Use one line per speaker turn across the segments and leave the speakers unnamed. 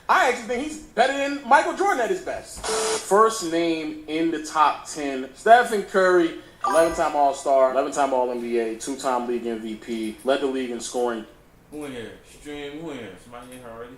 I actually think he's better than Michael Jordan at his best. First name in the top 10, Stephen Curry, 11-time All-Star, 11-time All-NBA, 2-time league MVP, led the league in scoring.
Who in here? Stream, who in here? Somebody in here already?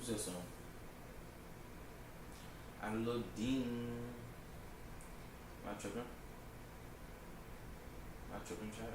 Who's this on? Aludin. Am I tripping? Chat?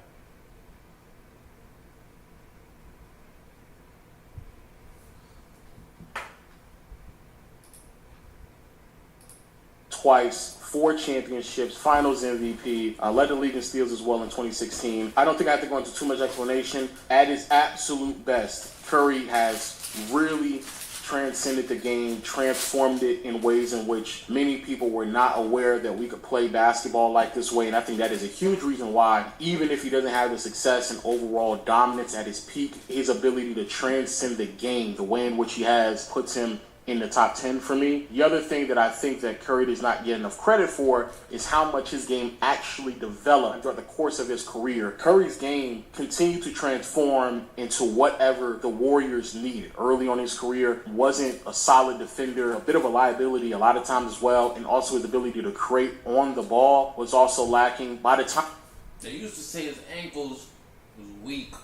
Twice, 4 championships, finals MVP, led the league in steals as well in 2016. I don't think I have to go into too much explanation. At his absolute best, Curry has really transcended the game, transformed it in ways in which many people were not aware that we could play basketball like this way. And I think that is a huge reason why, even if he doesn't have the success and overall dominance at his peak, his ability to transcend the game, the way in which he has, puts him in the top 10 for me. The other thing that I think that Curry does not get enough credit for is how much his game actually developed throughout the course of his career. Curry's game continued to transform into whatever the Warriors needed. Early on in his career, wasn't a solid defender, a bit of a liability a lot of times as well, and also his ability to create on the ball was also lacking. By the time
they used to say his ankles was weak.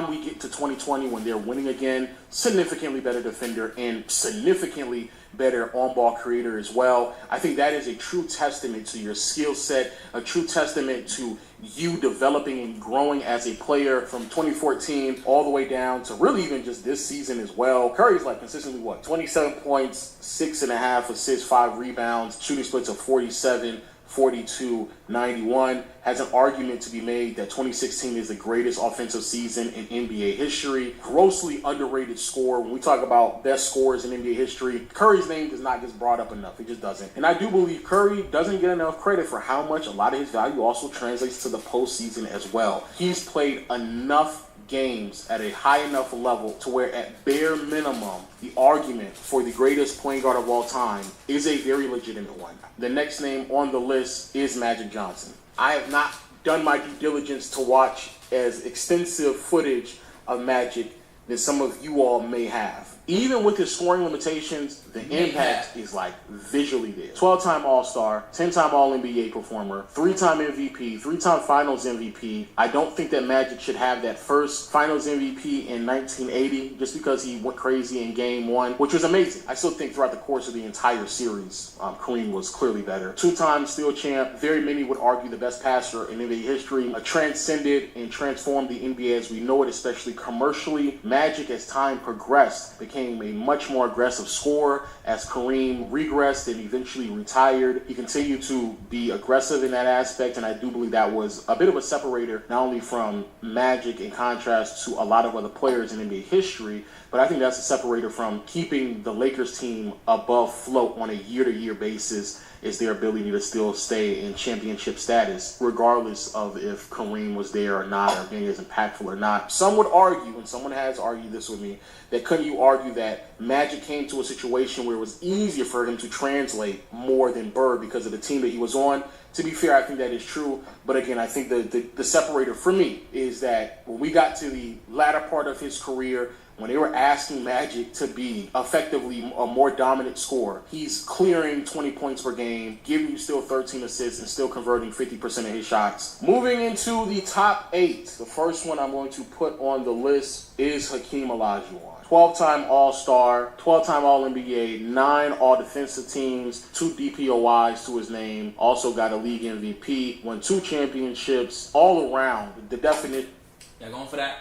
We get to 2020 when they're winning again, significantly better defender and significantly better on-ball creator as well. I think that is a true testament to your skill set, a true testament to you developing and growing as a player from 2014 all the way down to really even just this season as well. Curry's like consistently 27 points, 6.5 assists, 5 rebounds, shooting splits of 47, 42, 91, has an argument to be made that 2016 is the greatest offensive season in NBA history. Grossly underrated scorer. When we talk about best scorers in NBA history, Curry's name does not get brought up enough. It just doesn't. And I do believe Curry doesn't get enough credit for how much a lot of his value also translates to the postseason as well. He's played enough games at a high enough level to where at bare minimum, the argument for the greatest point guard of all time is a very legitimate one. The next name on the list is Magic Johnson. I have not done my due diligence to watch as extensive footage of Magic that some of you all may have. Even with his scoring limitations, the impact is like visually there. 12-time All-Star, 10-time All-NBA performer, 3-time MVP, 3-time Finals MVP. I don't think that Magic should have that first Finals MVP in 1980 just because he went crazy in Game 1, which was amazing. I still think throughout the course of the entire series, Kareem was clearly better. 2-time Steal champ, very many would argue the best passer in NBA history, transcended and transformed the NBA as we know it, especially commercially. Magic, as time progressed, became a much more aggressive scorer. As Kareem regressed and eventually retired, he continued to be aggressive in that aspect, and I do believe that was a bit of a separator, not only from Magic in contrast to a lot of other players in NBA history, but I think that's a separator from keeping the Lakers team above float on a year-to-year basis is their ability to still stay in championship status, regardless of if Kareem was there or not, or being as impactful or not. Some would argue, and someone has argued this with me, that couldn't you argue that Magic came to a situation where it was easier for him to translate more than Bird because of the team that he was on? To be fair, I think that is true. But again, I think the separator for me is that when we got to the latter part of his career, when they were asking Magic to be effectively a more dominant scorer, he's clearing 20 points per game, giving you still 13 assists, and still converting 50% of his shots. Moving into the top 8, the first one I'm going to put on the list is Hakeem Olajuwon. 12-time All-Star, 12-time All-NBA, 9 All-Defensive Teams, 2 DPOYs to his name, also got a league MVP, won 2 championships, all around. The definition.
Y'all going for that?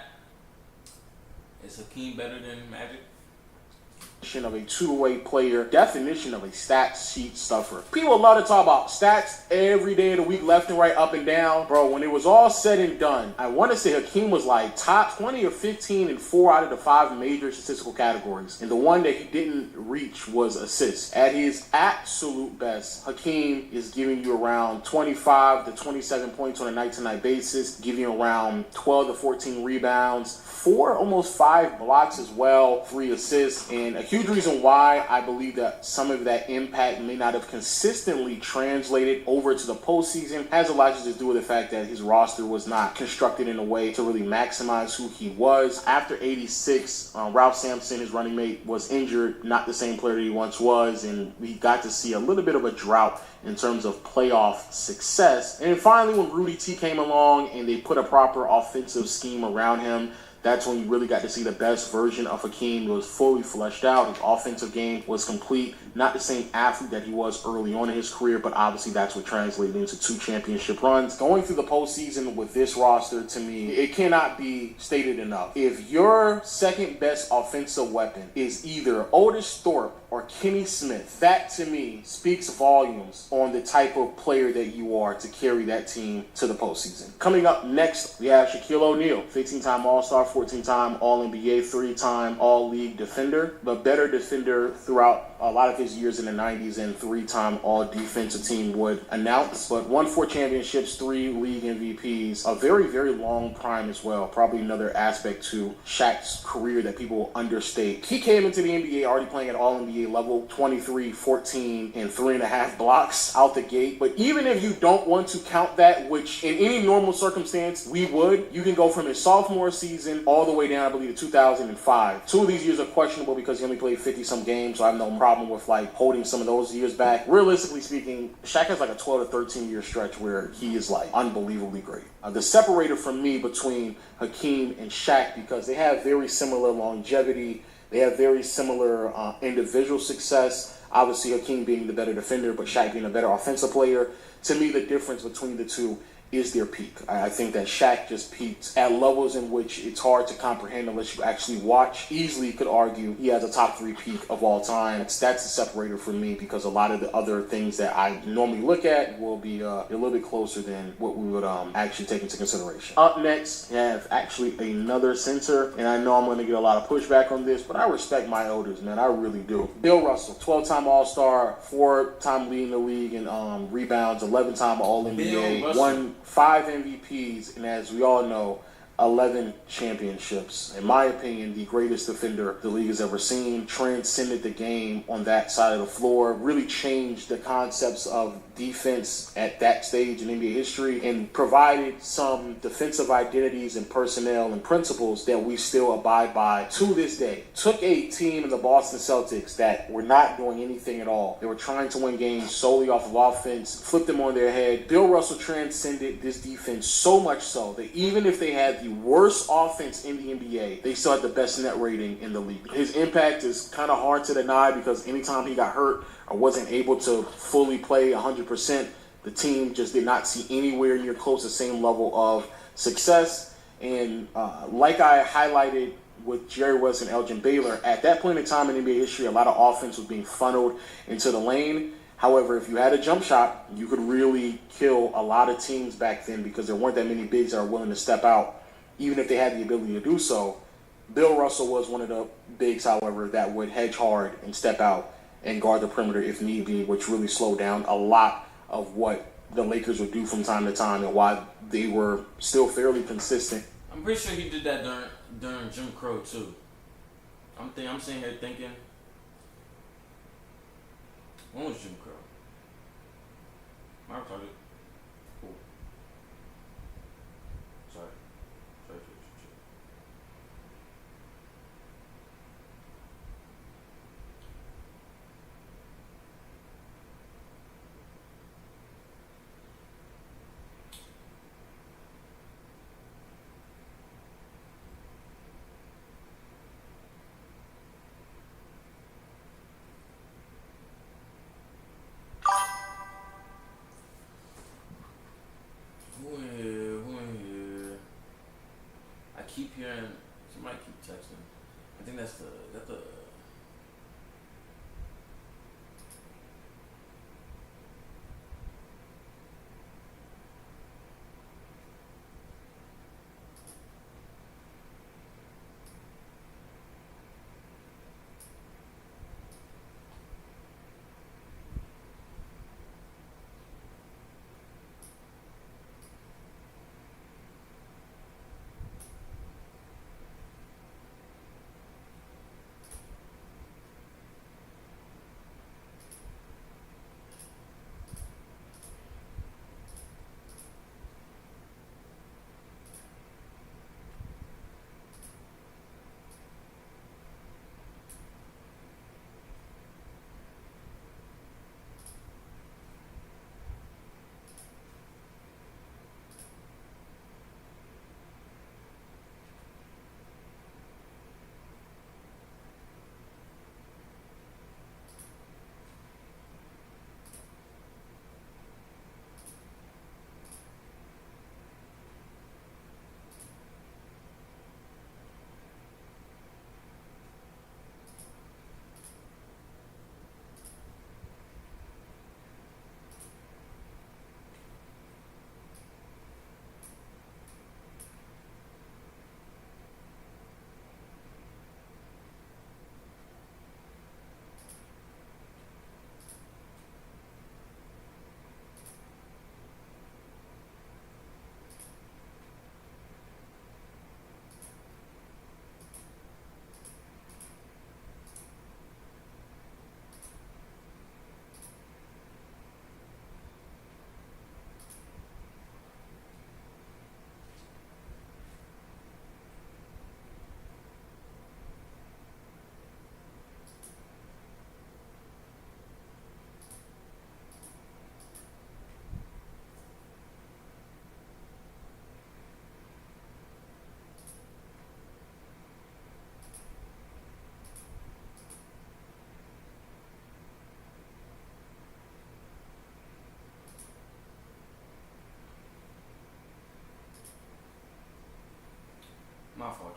Is Hakeem better than Magic?
definition of a two-way player, definition of a stat sheet stuffer. People love to talk about stats every day of the week, left and right, up and down. Bro, when it was all said and done, I want to say Hakeem was like top 20 or 15 in 4 out of the 5 major statistical categories. And the one that he didn't reach was assists. At his absolute best, Hakeem is giving you around 25 to 27 points on a night-to-night basis, giving you around 12 to 14 rebounds, 4, almost 5 blocks as well, 3 assists, and a huge reason why I believe that some of that impact may not have consistently translated over to the postseason has a lot to do with the fact that his roster was not constructed in a way to really maximize who he was. After 86, Ralph Sampson, his running mate, was injured, not the same player he once was, and we got to see a little bit of a drought in terms of playoff success. And then finally, when Rudy T came along and they put a proper offensive scheme around him, that's when you really got to see the best version of Hakeem. It was fully fleshed out. His offensive game was complete. Not the same athlete that he was early on in his career, but obviously that's what translated into 2 championship runs. Going through the postseason with this roster, to me, it cannot be stated enough. If your second best offensive weapon is either Otis Thorpe or Kenny Smith, that to me speaks volumes on the type of player that you are to carry that team to the postseason. Coming up next, we have Shaquille O'Neal, 15-time All-Star, 14-time All-NBA, 3-time All-League defender, but better defender throughout a lot of his years in the 90s, and 3-time All-Defensive Team would announce, but won 4 championships, 3 league MVPs, a very, very long prime as well. Probably another aspect to Shaq's career that people understate. He came into the NBA already playing at All-NBA level, 23, 14, and 3.5 blocks out the gate. But even if you don't want to count that, which in any normal circumstance we would, you can go from his sophomore season all the way down, I believe, to 2005. 2 of these years are questionable because he only played 50-some games, so I have no problem with like holding some of those years back. Realistically speaking, Shaq has like a 12 to 13 year stretch where he is like unbelievably great. The separator for me between Hakeem and Shaq, because they have very similar longevity, they have very similar individual success. Obviously, Hakeem being the better defender, but Shaq being a better offensive player. To me, the difference between the two is their peak. I think that Shaq just peaked at levels in which it's hard to comprehend unless you actually watch. Easily could argue he has a top 3 peak of all time. That's the separator for me, because a lot of the other things that I normally look at will be a little bit closer than what we would actually take into consideration. Up next, we have actually another center, and I know I'm going to get a lot of pushback on this, but I respect my elders, man. I really do. Bill Russell, 12-time All-Star, 4-time leading the league in rebounds, 11-time All-NBA, won 5 MVPs, and as we all know, 11 championships. In my opinion, the greatest defender the league has ever seen. Transcended the game on that side of the floor. Really changed the concepts of defense at that stage in NBA history, and provided some defensive identities and personnel and principles that we still abide by to this day. Took a team in the Boston Celtics that were not doing anything at all. They were trying to win games solely off of offense, flipped them on their head. Bill Russell transcended this defense so much so that even if they had the worst offense in the NBA, they still had the best net rating in the league. His impact is kind of hard to deny, because anytime he got hurt or wasn't able to fully play 100%, the team just did not see anywhere near close to the same level of success. And like I highlighted with Jerry West and Elgin Baylor, at that point in time in NBA history, a lot of offense was being funneled into the lane. However, if you had a jump shot, you could really kill a lot of teams back then, because there weren't that many bigs that were willing to step out, even if they had the ability to do so. Bill Russell was one of the bigs, however, that would hedge hard and step out and guard the perimeter if need be, which really slowed down a lot of what the Lakers would do from time to time and why they were still fairly consistent.
I'm pretty sure he did that during Jim Crow too. I'm sitting here thinking, when was Jim Crow? Am I retarded? Cool. Sorry. Who in here? I keep hearing somebody keep texting. I think that's the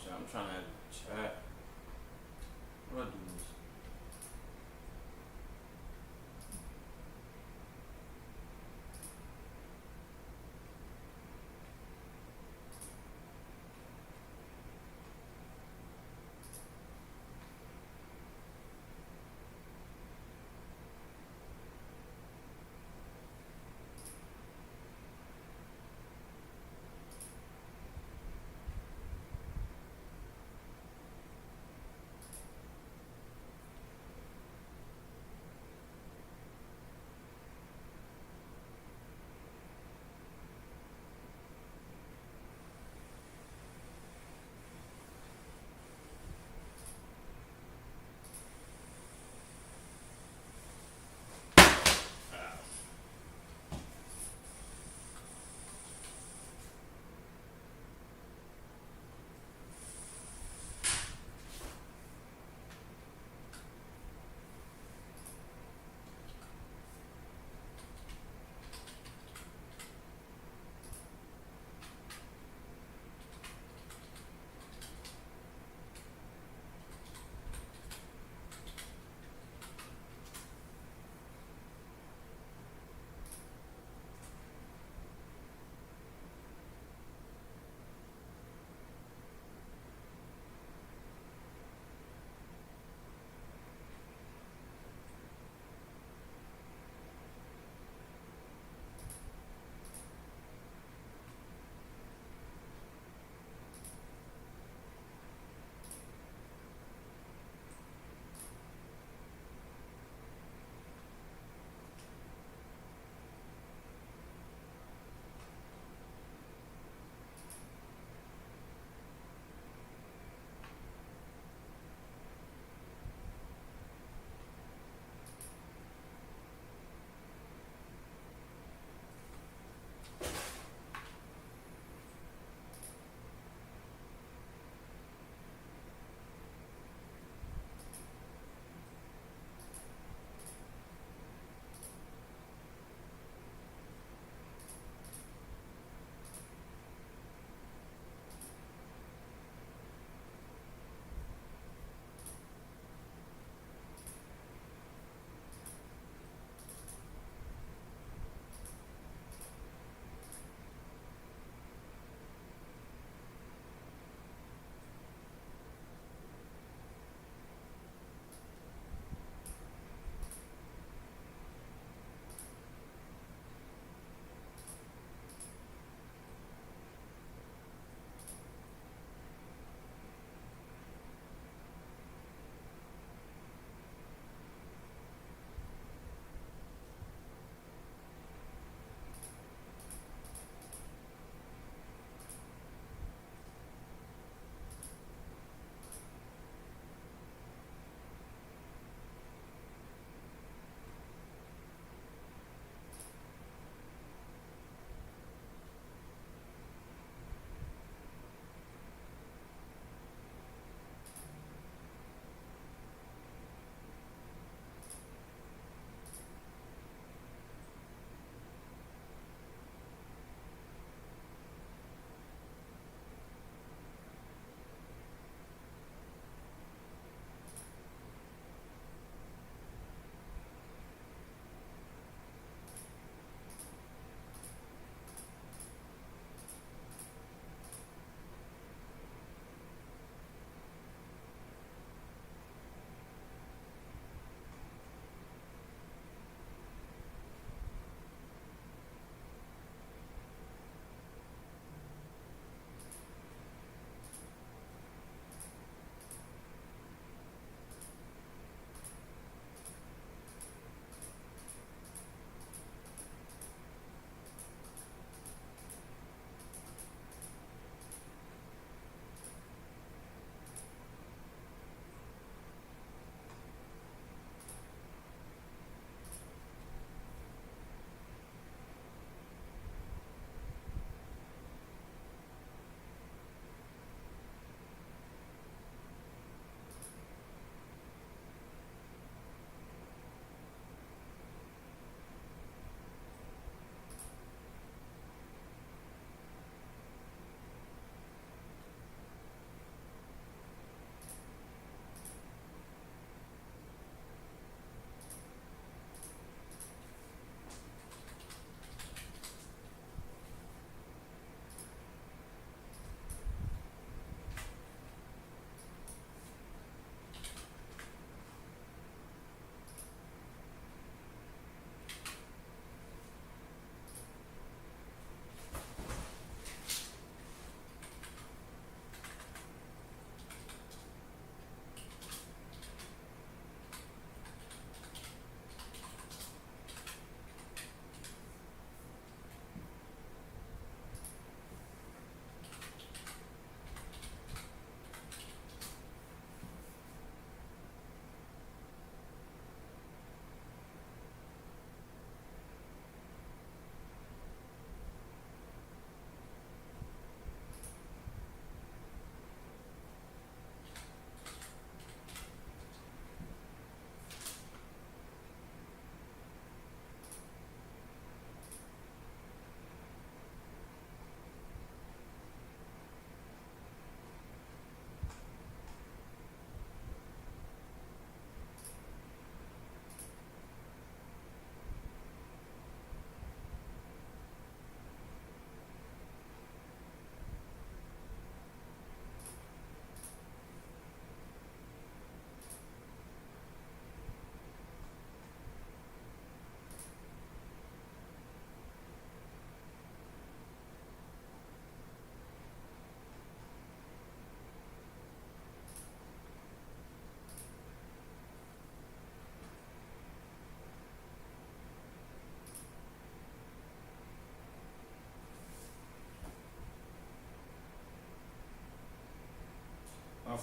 chat. I'm trying to add chat. What do I do this?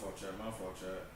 fault, chat. My fault, chat.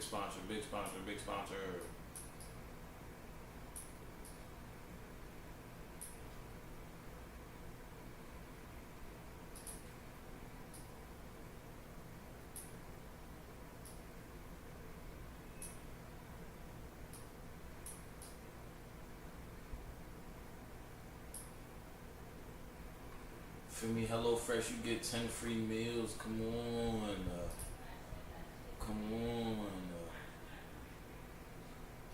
sponsor, big sponsor, big sponsor. For me, HelloFresh, you get 10 free meals. Come on, come on.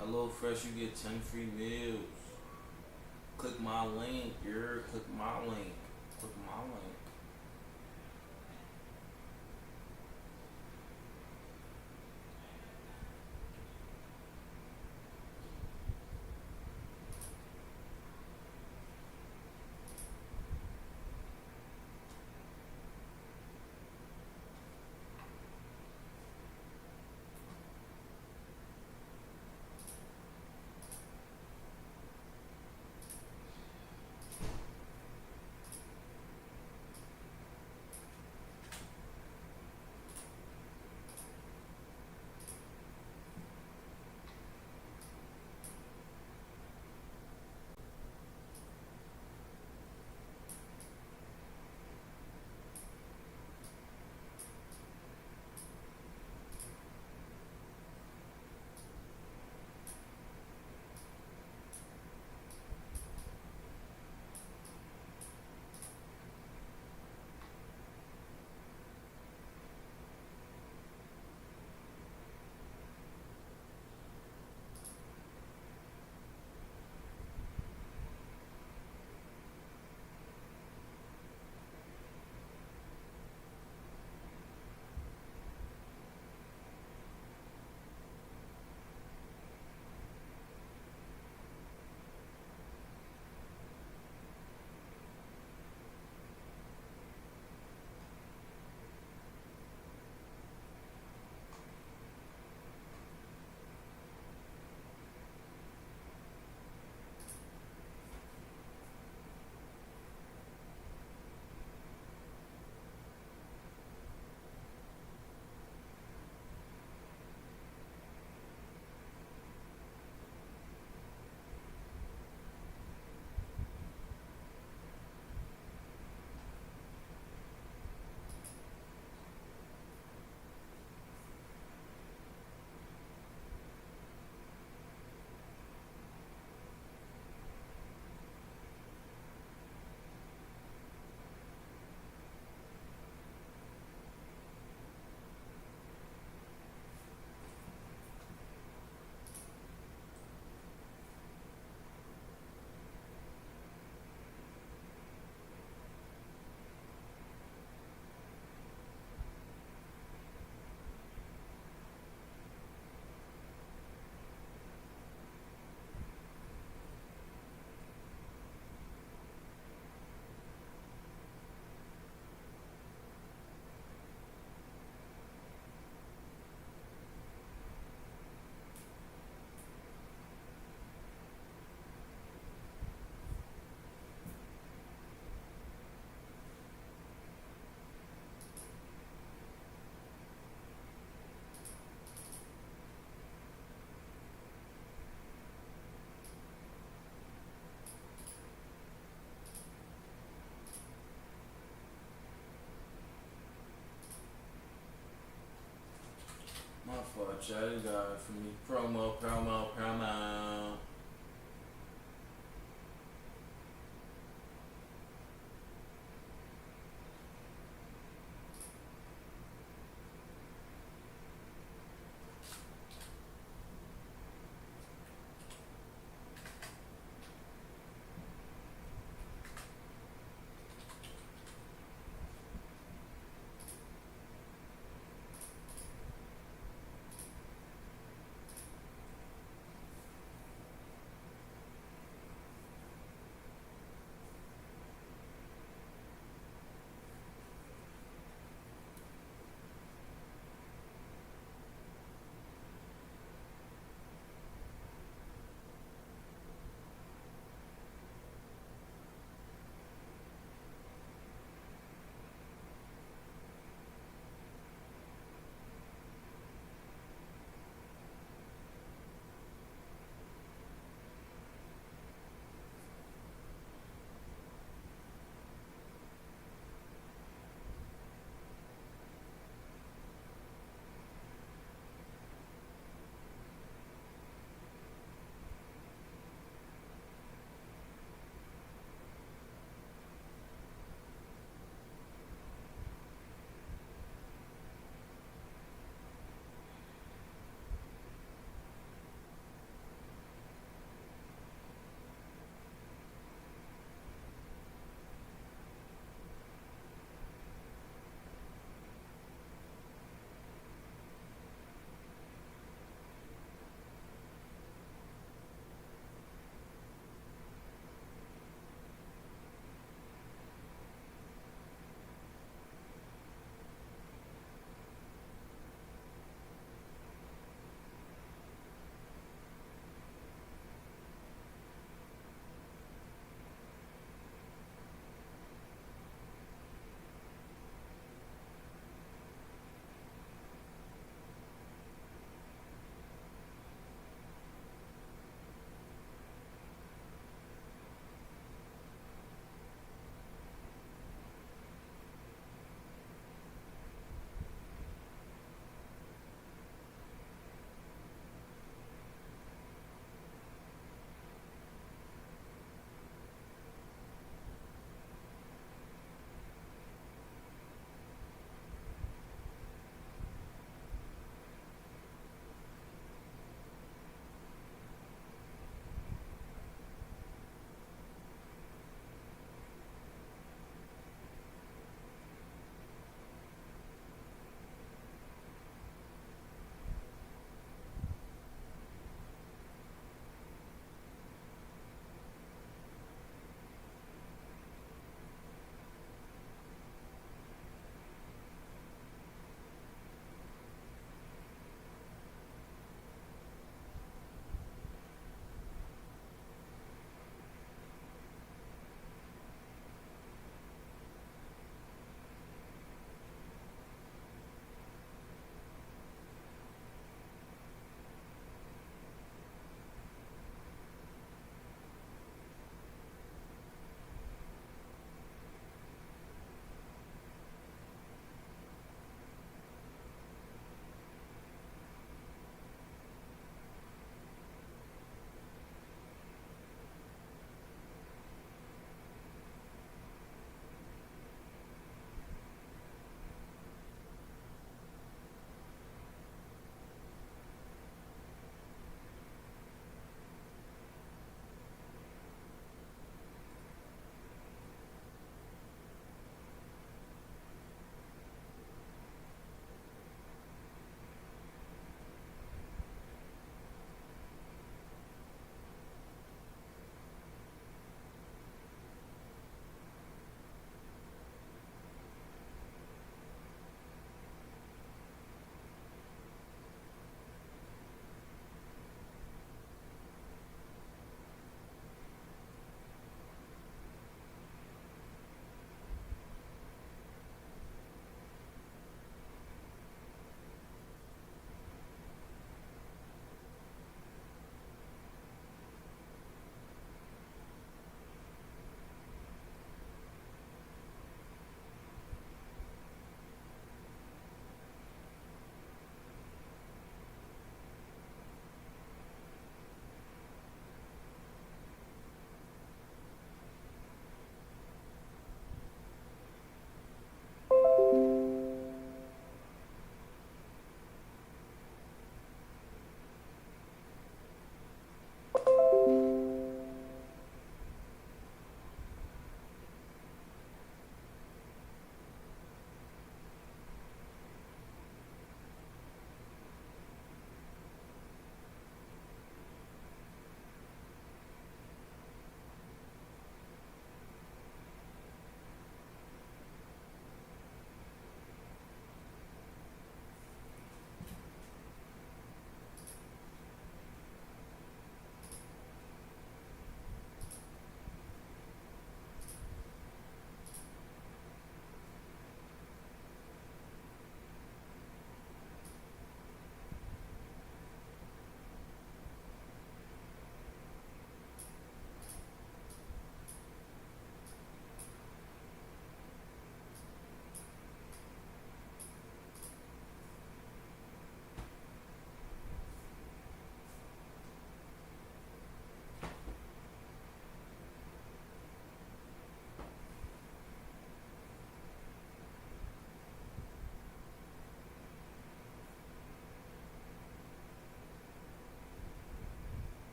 HelloFresh, you get 10 free meals. Click my link, click my link. Click my link. My fault, y'all. You got it for me. Promo.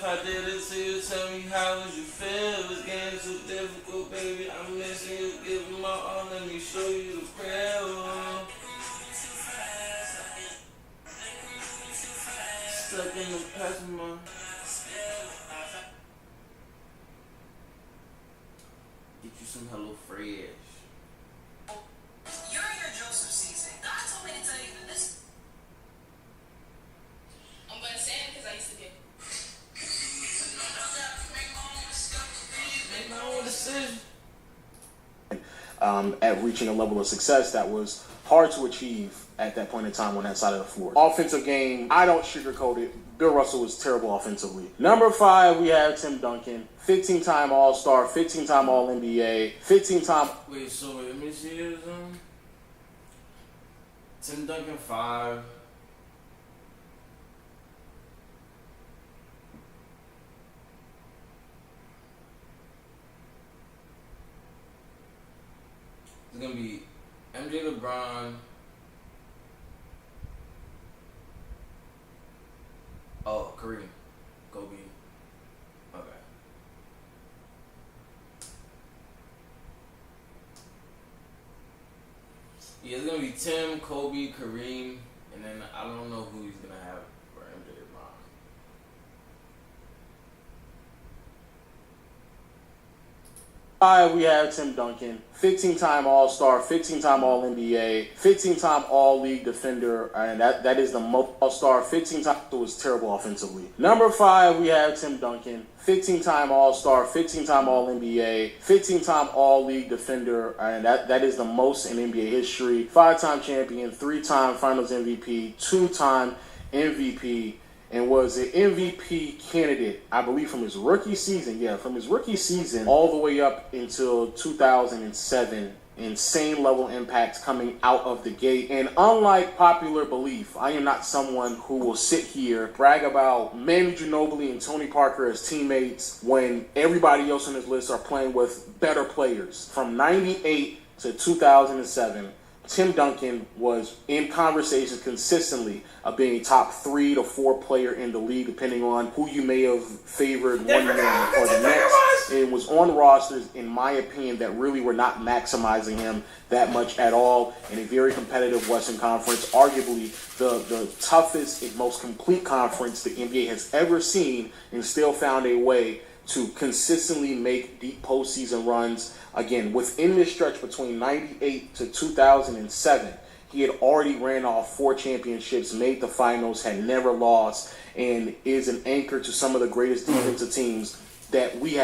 if I did it to you, tell me how would you feel? This game's so difficult, baby. I'm missing you. Give me my all. Let me show you the prayer. Stuck in the past, man. Get you some Hello Fresh.
You're in your Joseph season. God told me to tell you that this. I'm gonna say it because I used to get.
Make my own decision.
At reaching a level of success that was hard to achieve at that point in time on that side of the floor. Offensive game, I don't sugarcoat it. Bill Russell was terrible offensively. Number 5, we have Tim Duncan, 15-time All-Star, 15-time All-NBA, 15-time...
Wait, so let me see his, Tim Duncan 5. It's gonna be MJ, LeBron. Oh, Kareem, Kobe. Okay. Yeah, it's gonna be Tim, Kobe, Kareem, and then I don't know who he's gonna have for MJ, LeBron.
We have Tim Duncan, 15-time All-Star, 15-time All-NBA, 15-time All-League defender, and that is the most All-Star, 15-time, it was terrible offensively. Number 5, we have Tim Duncan, 15-time All-Star, 15-time All-NBA, 15-time All-League defender, and that is the most in NBA history. 5-time champion, 3-time Finals MVP, 2-time MVP, and was an MVP candidate, I believe, from his rookie season. Yeah, from his rookie season all the way up until 2007. Insane level impact coming out of the gate. And unlike popular belief, I am not someone who will sit here, brag about Manu Ginobili and Tony Parker as teammates when everybody else on this list are playing with better players. From 98 to 2007, Tim Duncan was in conversations consistently of being a top 3 to 4 player in the league, depending on who you may have favored one year or the next. And was on rosters, in my opinion, that really were not maximizing him that much at all in a very competitive Western Conference, arguably the toughest and most complete conference the NBA has ever seen, and still found a way to consistently make deep postseason runs. Again, within this stretch between 98 to 2007, he had already ran off 4 championships, made the finals, had never lost, and is an anchor to some of the greatest defensive teams that we've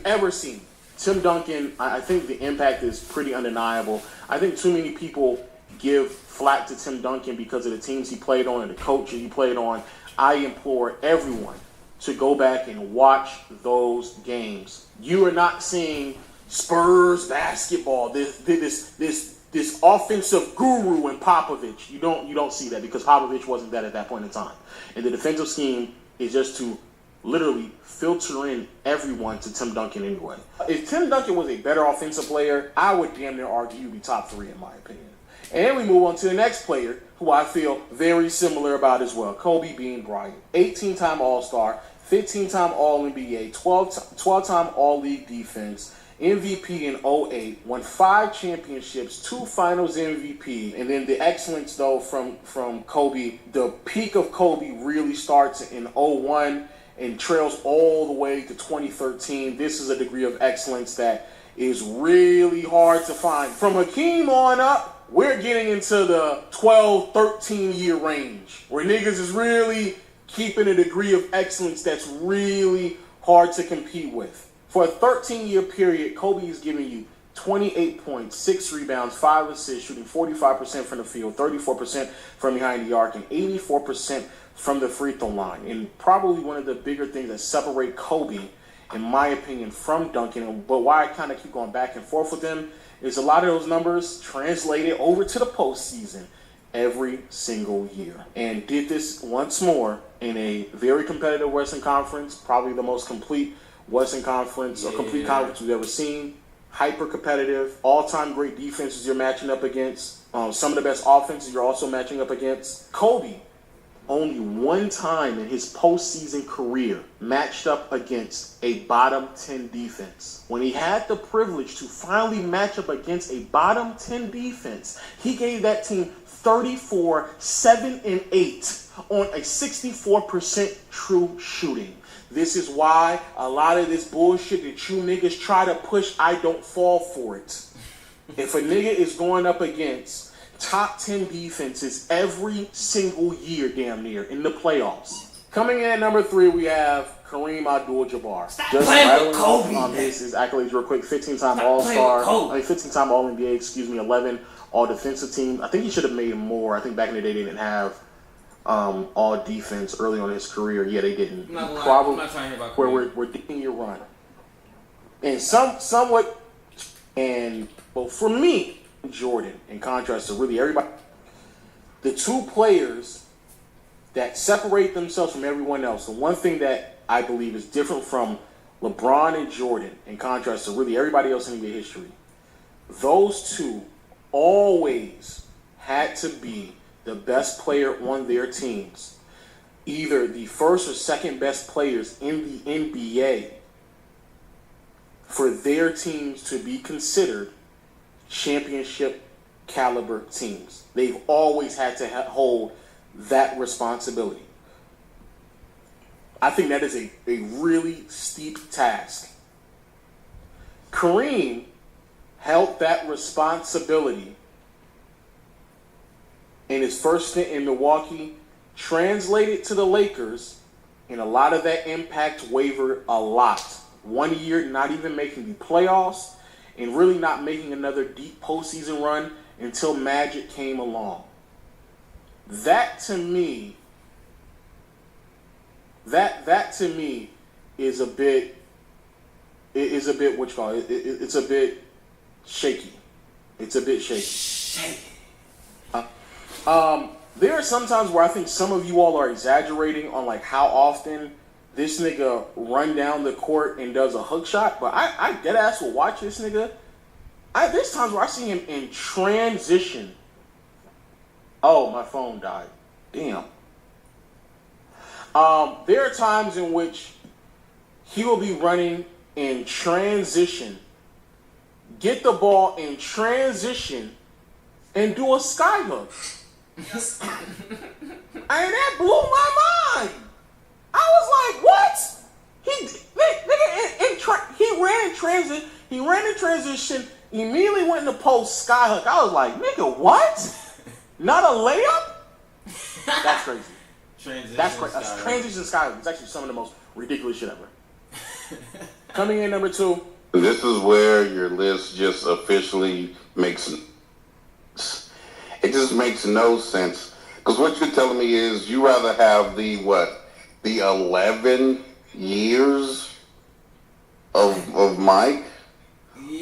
ever seen. Tim Duncan, I think the impact is pretty undeniable. I think too many people give flack to Tim Duncan because of the teams he played on and the coaches he played on. I implore everyone to go back and watch those games. You are not seeing Spurs basketball, this offensive guru in Popovich. You don't see that because Popovich wasn't that at that point in time. And the defensive scheme is just to literally filter in everyone to Tim Duncan anyway. If Tim Duncan was a better offensive player, I would damn near argue he'd be top 3 in my opinion. And we move on to the next player, who I feel very similar about as well, Kobe Bean Bryant. 18-time All-Star, 15-time All-NBA, 12-time All-League defense, MVP in 08, won 5 championships, 2 Finals MVP, and then the excellence, though, from Kobe, the peak of Kobe really starts in 01 and trails all the way to 2013. This is a degree of excellence that is really hard to find. From Hakeem on up, we're getting into the 12, 13-year range where niggas is really keeping a degree of excellence that's really hard to compete with. For a 13-year period, Kobe is giving you 28 points, 6 rebounds, 5 assists, shooting 45% from the field, 34% from behind the arc, and 84% from the free throw line. And probably one of the bigger things that separate Kobe, in my opinion, from Duncan, but why I kind of keep going back and forth with them, is a lot of those numbers translated over to the postseason every single year. And did this once more in a very competitive Western Conference, probably the most complete Western Conference or complete conference we've ever seen. Hyper competitive, all-time great defenses you're matching up against. Some of the best offenses you're also matching up against. Kobe only one time in his postseason career matched up against a bottom 10 defense. When he had the privilege to finally match up against a bottom 10 defense, he gave that team 34, 7, and 8 on a 64% true shooting. This is why a lot of this bullshit that you niggas try to push, I don't fall for it. If a nigga is going up against top 10 defenses every single year, damn near, in the playoffs. Coming in at number 3, we have Kareem Abdul-Jabbar. Just rattling off his accolades real quick. 15-time All-Star. 15-time All-NBA, 11 All-Defensive Team. I think he should have made more. I think back in the day they didn't have All-Defense early on in his career. Yeah, they didn't.
Probably I'm not trying to hear about
where we're digging your run. And somewhat, and well, for me, Jordan, in contrast to really everybody, the two players that separate themselves from everyone else, the one thing that I believe is different from LeBron and Jordan, in contrast to really everybody else in NBA history, those two always had to be the best player on their teams, either the first or second best players in the NBA, for their teams to be considered championship caliber teams. They've always had to hold that responsibility. I think that is a really steep task. Kareem held that responsibility in his first stint in Milwaukee, translated to the Lakers, and a lot of that impact wavered a lot. 1 year not even making the playoffs, and really not making another deep postseason run until Magic came along. That to me is a bit what you call it. It's a bit shaky. It's a bit shaky. There are some times where I think some of you all are exaggerating on like how often this nigga run down the court and does a hook shot, but I dead ass will watch this nigga. There's times where I see him in transition. Oh, my phone died. Damn. There are times in which he will be running in transition, get the ball in transition, and do a sky hook.
Yes.
And that blew my mind. I was like, what? He ran in transition, immediately went in the post sky hook. I was like, nigga, what? Not a layup? That's crazy. That's crazy. A transition sky hook is actually some of the most ridiculous shit ever. Coming in number 2.
This is where your list just officially makes... It just makes no sense. Because what you're telling me is you rather have the 11 years of Mike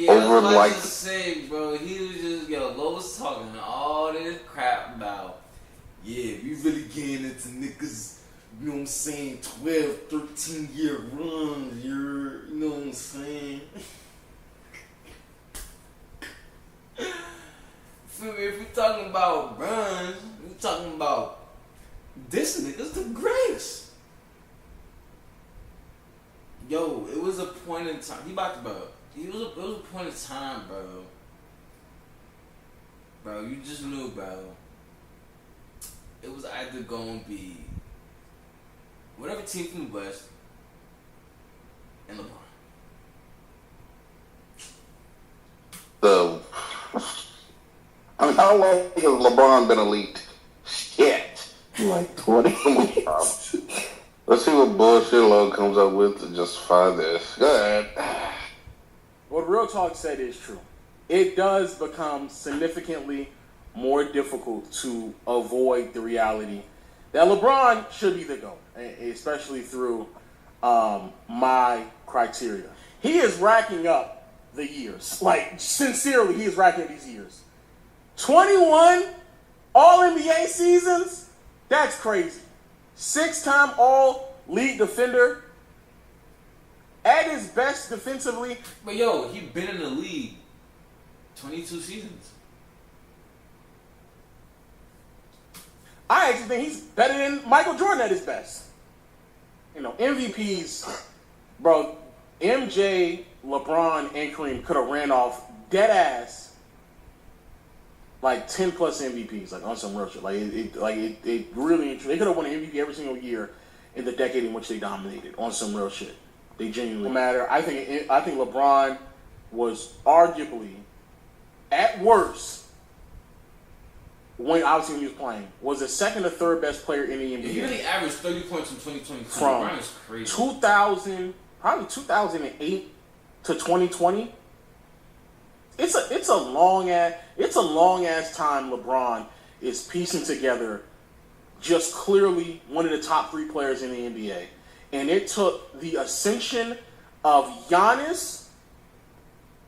over like...
to say, bro, he was just, Lo was talking all this crap about, if you really getting into niggas, you know what I'm saying, 12, 13-year runs, you know what I'm saying? If we're talking about runs, we're talking about this nigga's the greatest. Yo, it was a point in time. It was a point in time, bro. Bro, you just knew, bro. It was either going to be whatever team from the West and LeBron.
I mean, how long has LeBron been elite? Shit.
Like 20.
Let's see what bullshit Lo comes up with to justify this. Go ahead.
What Real Talk said is true. It does become significantly more difficult to avoid the reality that LeBron should be the GOAT, especially through my criteria. He is racking up the years. Like, sincerely, he is racking up these years. 21 All-NBA seasons? That's crazy. 6-time All-League defender. At his best defensively.
But yo, he been in the league 22 seasons.
I actually think he's better than Michael Jordan at his best. You know, MVPs, bro, MJ, LeBron, and Kareem could have ran off dead ass like 10 plus MVPs, like on some real shit. It really, they could have won an MVP every single year in the decade in which they dominated on some real shit. They genuinely matter. I think LeBron was arguably, at worst, when obviously when he was playing, was the second or third best player in the NBA.
He really averaged 30 points in 2022.
From
LeBron is crazy.
2008 to 2020. It's a long ass time LeBron is piecing together just clearly one of the top 3 players in the NBA. And it took the ascension of Giannis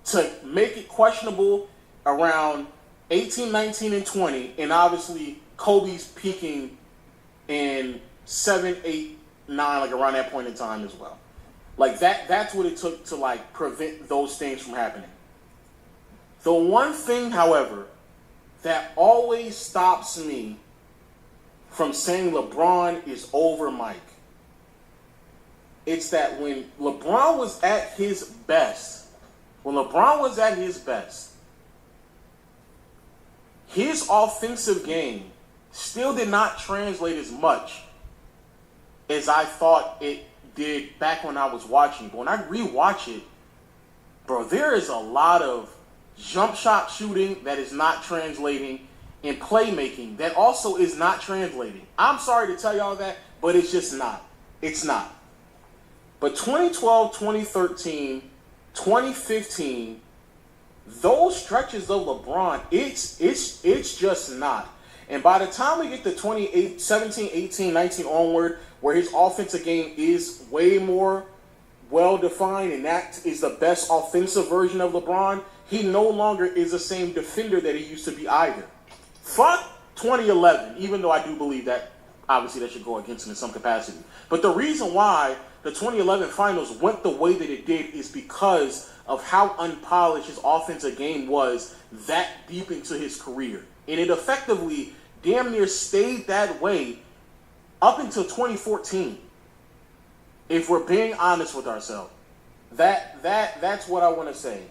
to make it questionable around 18, 19, and 20, and obviously Kobe's peaking in 7, 8, 9, like around that point in time as well. Like that's what it took to like prevent those things from happening. The one thing, however, that always stops me from saying LeBron is over Mike, it's that when LeBron was at his best, his offensive game still did not translate as much as I thought it did back when I was watching. But when I rewatch it, bro, there is a lot of jump shot shooting that is not translating and playmaking that also is not translating. I'm sorry to tell y'all that, but it's just not. It's not. But 2012, 2013, 2015, those stretches of LeBron, it's just not. And by the time we get to 17, 18, 19 onward, where his offensive game is way more well-defined, and that is the best offensive version of LeBron, he no longer is the same defender that he used to be either. Fuck 2011, even though I do believe that, obviously, that should go against him in some capacity. But the reason why the 2011 finals went the way that it did is because of how unpolished his offensive game was that deep into his career. And it effectively damn near stayed that way up until 2014. If we're being honest with ourselves. That's what I want to say.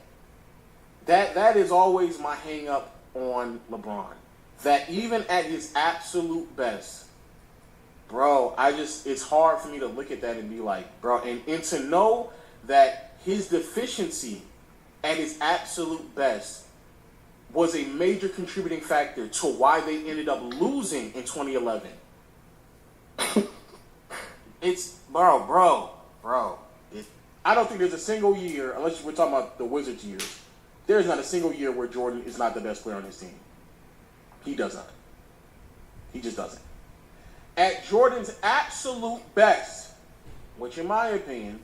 That is always my hang up on LeBron. That even at his absolute best, bro, it's hard for me to look at that and be like, bro, and to know that his deficiency at his absolute best was a major contributing factor to why they ended up losing in 2011. It's, bro. I don't think there's a single year, unless we're talking about the Wizards years, there's not a single year where Jordan is not the best player on his team. He does not. He just doesn't. At Jordan's absolute best, which in my opinion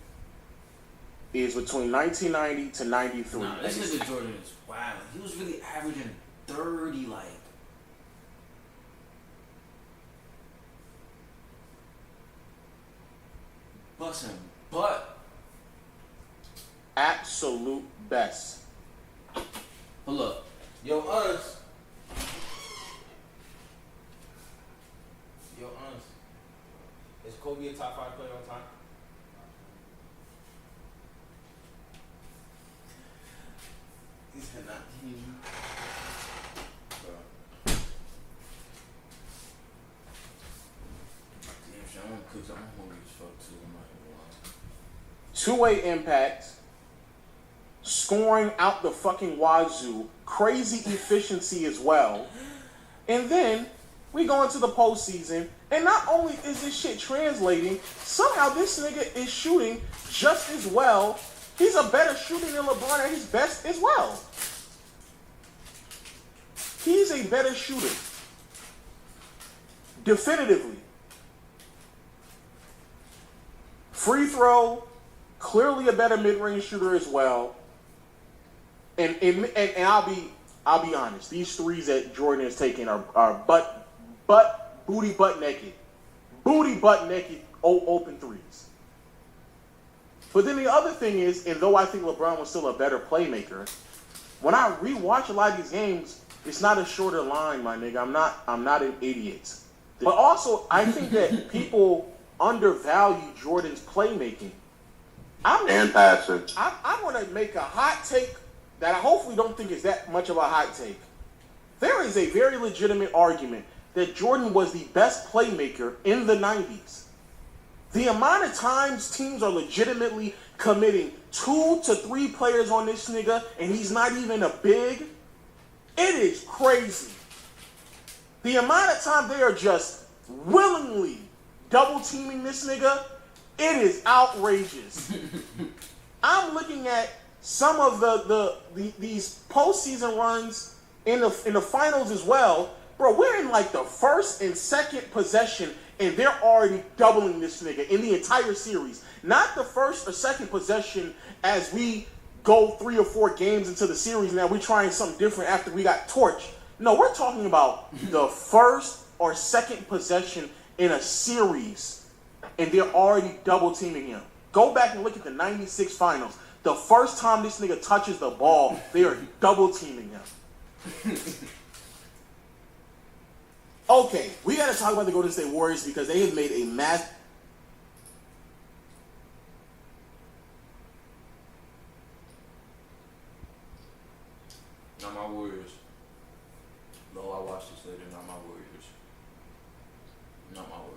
is between 1990 to 93.
Nah, this nigga Jordan is wild. He was really averaging 30, like. Busting butt.
Absolute best.
But look, us. Is Kobe a top 5 player on time? He said not. Bro. Damn, shit, I want to cook. I'm hungry as fuck too. I'm not gonna lie.
Two-way impact, scoring out the fucking wazoo, crazy efficiency as well. And then we go into the postseason, and not only is this shit translating, somehow this nigga is shooting just as well. He's a better shooter than LeBron at his best as well. He's a better shooter. Definitively. Free throw, clearly a better mid-range shooter as well. And I'll be honest, these threes that Jordan is taking are booty butt naked open threes. But then the other thing is, and though I think LeBron was still a better playmaker, when I rewatch a lot of these games, it's not a shorter line, my nigga. I'm not an idiot. But also, I think that people undervalue Jordan's playmaking.
And passer.
I want to make a hot take that I hopefully don't think is that much of a hot take. There is a very legitimate argument that Jordan was the best playmaker in the 90s. The amount of times teams are legitimately committing 2 to 3 players on this nigga and he's not even a big, it is crazy. The amount of time they are just willingly double teaming this nigga, it is outrageous. I'm looking at some of these postseason runs in the finals as well. Bro, we're in like the first and second possession and they're already doubling this nigga in the entire series. Not the first or second possession as we go 3 or 4 games into the series. Now we're trying something different after we got torched. No, we're talking about the first or second possession in a series, and they're already double teaming him. Go back and look at the 96 finals. The first time this nigga touches the ball, they are double teaming him. Okay, we got to talk about the Golden State Warriors because they have made a mass.
Not my Warriors. No, I watched this later. Not my Warriors. Not my Warriors.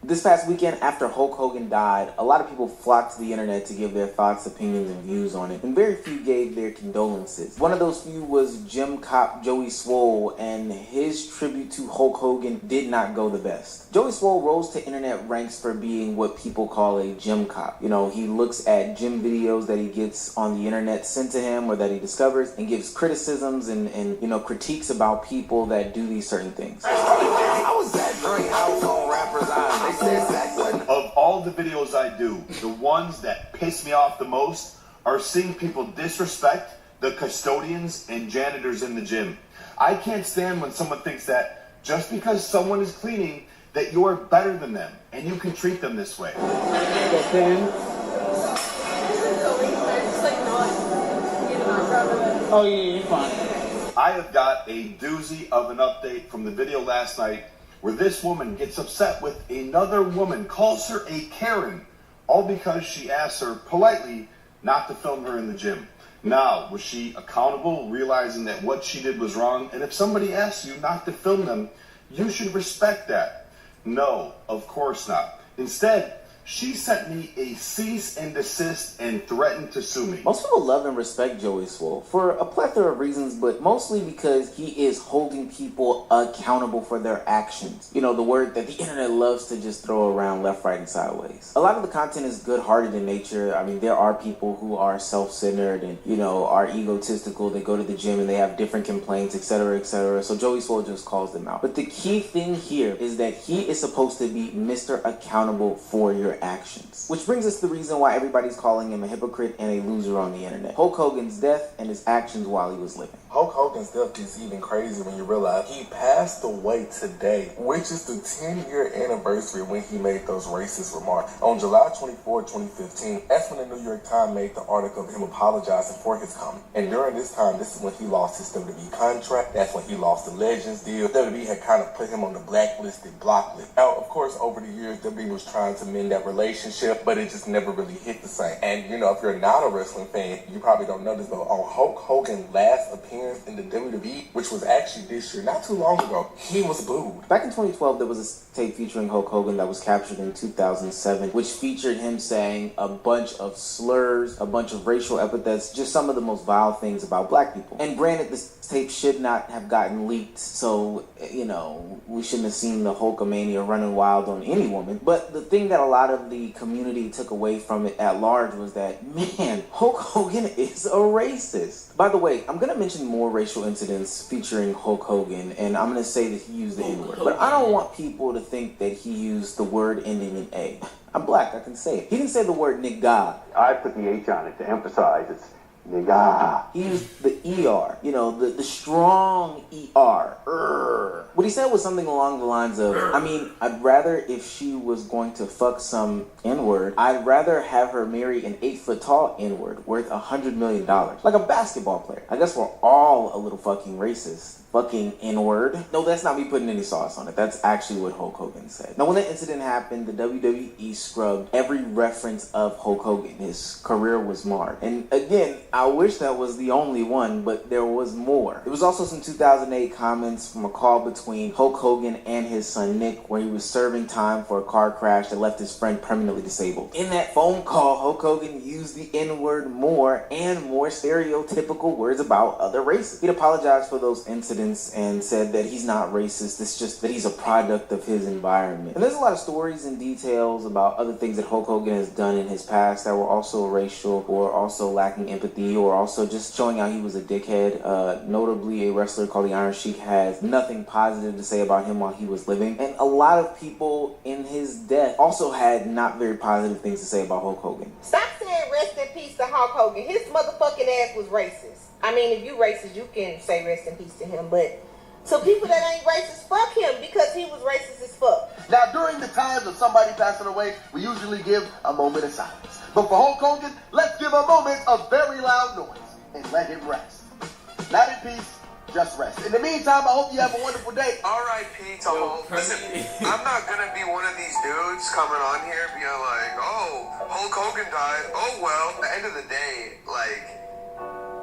This past weekend, after Hulk Hogan died, a lot of people flocked to the internet to give their thoughts, opinions, and views on it, and very few gave their condolences. One of those few was gym cop Joey Swole, and his tribute to Hulk Hogan did not go the best. Joey Swole rose to internet ranks for being what people call a gym cop. You know, he looks at gym videos that he gets on the internet sent to him or that he discovers and gives criticisms and critiques about people that do these certain things.
I was that drink out on rappers' eyes. They said that wasn't.
Of all the videos I do, the ones that piss me off the most are seeing people disrespect the custodians and janitors in the gym. I can't stand when someone thinks that just because someone is cleaning, that you're better than them and you can treat them this way.
Oh yeah, you're fine.
I have got a doozy of an update from the video last night where this woman gets upset with another woman, calls her a Karen, all because she asked her politely not to film her in the gym. Now, was she accountable, realizing that what she did was wrong? And if somebody asks you not to film them, you should respect that. No, of course not. Instead, she sent me a cease and desist and threatened to sue me.
Most people love and respect Joey Swole for a plethora of reasons, but mostly because he is holding people accountable for their actions. You know, the word that the internet loves to just throw around left, right, and sideways. A lot of the content is good-hearted in nature. I mean, there are people who are self-centered and, are egotistical. They go to the gym and they have different complaints, etc., etc. So Joey Swole just calls them out. But the key thing here is that he is supposed to be Mr. Accountable for your actions. Which brings us to the reason why everybody's calling him a hypocrite and a loser on the internet. Hulk Hogan's death and his actions while he was living.
Hulk Hogan's death gets even crazier when you realize he passed away today, which is the 10-year anniversary when he made those racist remarks. On July 24, 2015, that's when the New York Times made the article of him apologizing for his comment. And during this time, this is when he lost his WWE contract. That's when he lost the Legends deal. WWE had kind of put him on the blacklisted block list. Now, of course, over the years, WWE was trying to mend that relationship, but it just never really hit the same. And, if you're not a wrestling fan, you probably don't know this, but on Hulk Hogan's last appearance in the WWE, which was actually this year, not too long ago, he was booed.
Back in 2012, there was a tape featuring Hulk Hogan that was captured in 2007, which featured him saying a bunch of slurs, a bunch of racial epithets, just some of the most vile things about black people. And granted, this tape should not have gotten leaked, so, we shouldn't have seen the Hulkamania running wild on any woman. But the thing that a lot of the community took away from it at large was that, man, Hulk Hogan is a racist. By the way, I'm going to mention more racial incidents featuring Hulk Hogan, and I'm going to say that he used the N-word. But I don't want people to think that he used the word ending in A. I'm black, I can say it. He didn't say the word nigga.
I put the H on it to emphasize it's nigga.
He used the ER, the strong ER. What he said was something along the lines of, I'd rather if she was going to fuck some N-word, I'd rather have her marry an 8-foot tall N-word worth $100 million. Like a basketball player. I guess we're all a little fucking racist. fucking N-word. No, that's not me putting any sauce on it. That's actually what Hulk Hogan said. Now, when that incident happened, the WWE scrubbed every reference of Hulk Hogan. His career was marred. And again, I wish that was the only one, but there was more. There was also some 2008 comments from a call between Hulk Hogan and his son Nick, where he was serving time for a car crash that left his friend permanently disabled. In that phone call, Hulk Hogan used the N-word more and more stereotypical words about other races. He'd apologized for those incidents and said that he's not racist, it's just that he's a product of his environment. And there's a lot of stories and details about other things that Hulk Hogan has done in his past that were also racial or also lacking empathy or also just showing how he was a dickhead. Notably, a wrestler called the Iron Sheik has nothing positive to say about him while he was living. And a lot of people in his death also had not very positive things to say about Hulk Hogan.
Stop saying rest in peace to Hulk Hogan. His motherfucking ass was racist. I mean, if you racist, you can say rest in peace to him, but to people that ain't racist, fuck him because he was racist as fuck.
Now, during the times of somebody passing away, we usually give a moment of silence. But for Hulk Hogan, let's give a moment of very loud noise and let him rest. Not in peace, just rest. In the meantime, I hope you have a wonderful day.
R.I.P. to Hulk. Listen, I'm not gonna be one of these dudes coming on here being like, oh, Hulk Hogan died. Oh, well, at the end of the day, like,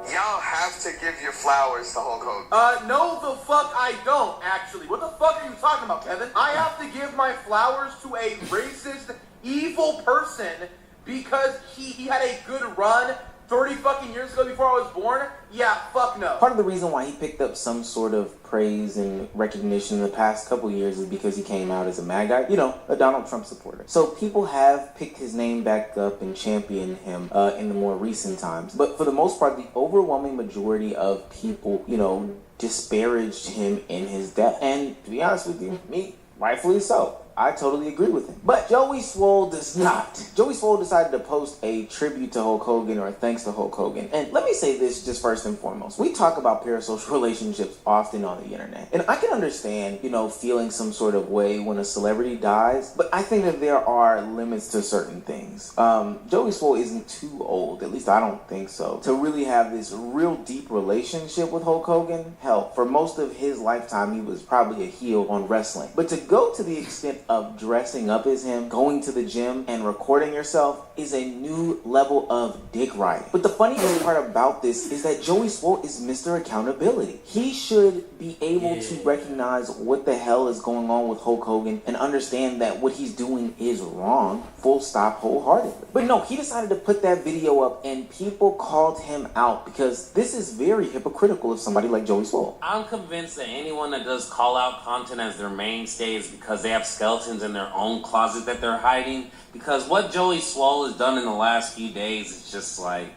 y'all have to give your flowers to Hulk Hogan.
No the fuck I don't, actually. What the fuck are you talking about, Kevin? I have to give my flowers to a racist, evil person because he had a good run 30 fucking years ago before I was born? Yeah, fuck no.
Part of the reason why he picked up some sort of praise and recognition in the past couple years is because he came out as a MAGA guy, you know, a Donald Trump supporter. So people have picked his name back up and championed him in the more recent times. But for the most part, the overwhelming majority of people, you know, disparaged him in his death. And to be honest with you, me, rightfully so. I totally agree with him. But Joey Swole does not. Joey Swole decided to post a tribute to Hulk Hogan or a thanks to Hulk Hogan. And let me say this just first and foremost. We talk about parasocial relationships often on the internet. And I can understand, you know, feeling some sort of way when a celebrity dies. But I think that there are limits to certain things. Joey Swole isn't too old, at least I don't think so, to really have this real deep relationship with Hulk Hogan. Hell, for most of his lifetime, he was probably a heel on wrestling. But to go to the extent of dressing up as him, going to the gym, and recording yourself is a new level of dick riding. But the funniest part about this is that Joey Swole is Mr. Accountability. He should be able to recognize what the hell is going on with Hulk Hogan and understand that what he's doing is wrong, full stop, wholeheartedly. But no, he decided to put that video up and people called him out because this is very hypocritical of somebody like Joey Swole.
I'm convinced that anyone that does call out content as their mainstay is because they have skeletons in their own closet that they're hiding. Because what Joey Swole has done in the last few days is just like,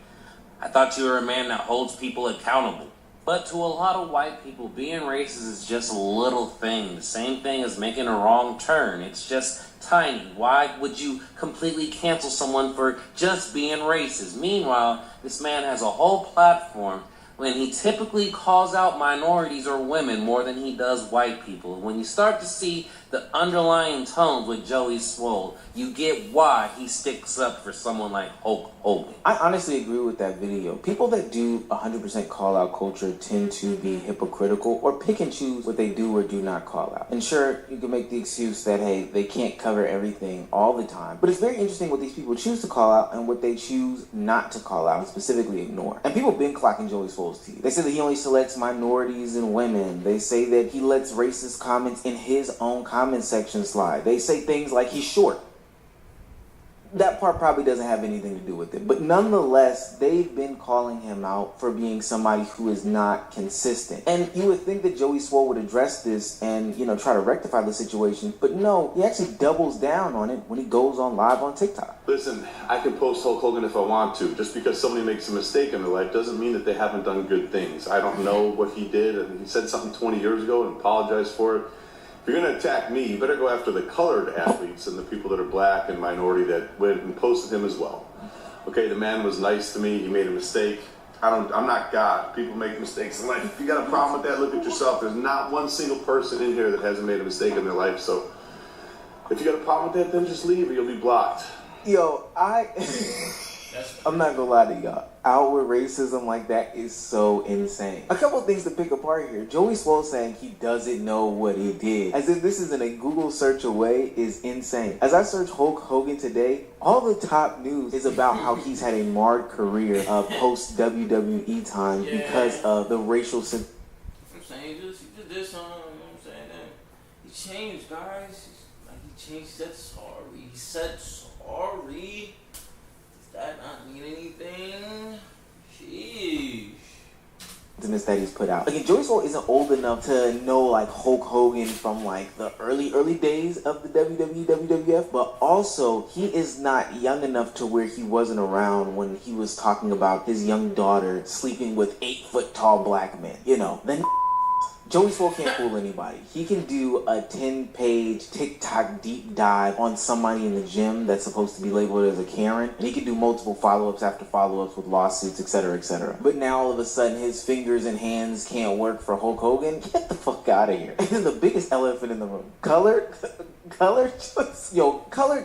I thought you were a man that holds people accountable. But to a lot of white people, being racist is just a little thing. The same thing as making a wrong turn. It's just tiny. Why would you completely cancel someone for just being racist? Meanwhile, this man has a whole platform when he typically calls out minorities or women more than he does white people. When you start to see the underlying tones with Joey Swole, you get why he sticks up for someone like Hulk Hogan.
I honestly agree with that video. People that do 100% call out culture tend to be hypocritical or pick and choose what they do or do not call out. And sure, you can make the excuse that, hey, they can't cover everything all the time. But it's very interesting what these people choose to call out and what they choose not to call out and specifically ignore. And people have been clocking Joey Swole's teeth. They say that he only selects minorities and women. They say that he lets racist comments in his own comment section slide. They say things like he's short. That part probably doesn't have anything to do with it. But nonetheless, they've been calling him out for being somebody who is not consistent. And you would think that Joey Swole would address this and, you know, try to rectify the situation. But no, he actually doubles down on it when he goes on live on TikTok.
Listen, I can post Hulk Hogan if I want to. Just because somebody makes a mistake in their life doesn't mean that they haven't done good things. I don't know what he did. And he said something 20 years ago and apologized for it. If you're going to attack me, you better go after the colored athletes and the people that are black and minority that went and posted him as well. Okay, the man was nice to me. He made a mistake. I'm not God. People make mistakes in life. If you got a problem with that, look at yourself. There's not one single person in here that hasn't made a mistake in their life. So if you got a problem with that, then just leave or you'll be blocked.
Yo, I'm not gonna lie to y'all. Outward racism like that is so insane. A couple things to pick apart here. Joey Swole saying he doesn't know what he did, as if this isn't a Google search away, is insane. As I search Hulk Hogan today, all the top news is about how he's had a marred career post WWE time because of the racial.
I'm saying he just did something. You know what I'm saying? He changed, guys. He said sorry. He said sorry. Does that not mean anything? Sheesh.
That he's put out. Again, Joey Swole isn't old enough to know like Hulk Hogan from like the early days of the WWE, WWF, but also he is not young enough to where he wasn't around when he was talking about his young daughter sleeping with 8-foot tall black men. You know, then Joey Swole can't fool anybody. He can do a 10-page TikTok deep dive on somebody in the gym that's supposed to be labeled as a Karen, and he can do multiple follow-ups after follow-ups with lawsuits, etc., etc. But now all of a sudden his fingers and hands can't work for Hulk Hogan? Get the fuck out of here. And then the biggest elephant in the room. Colored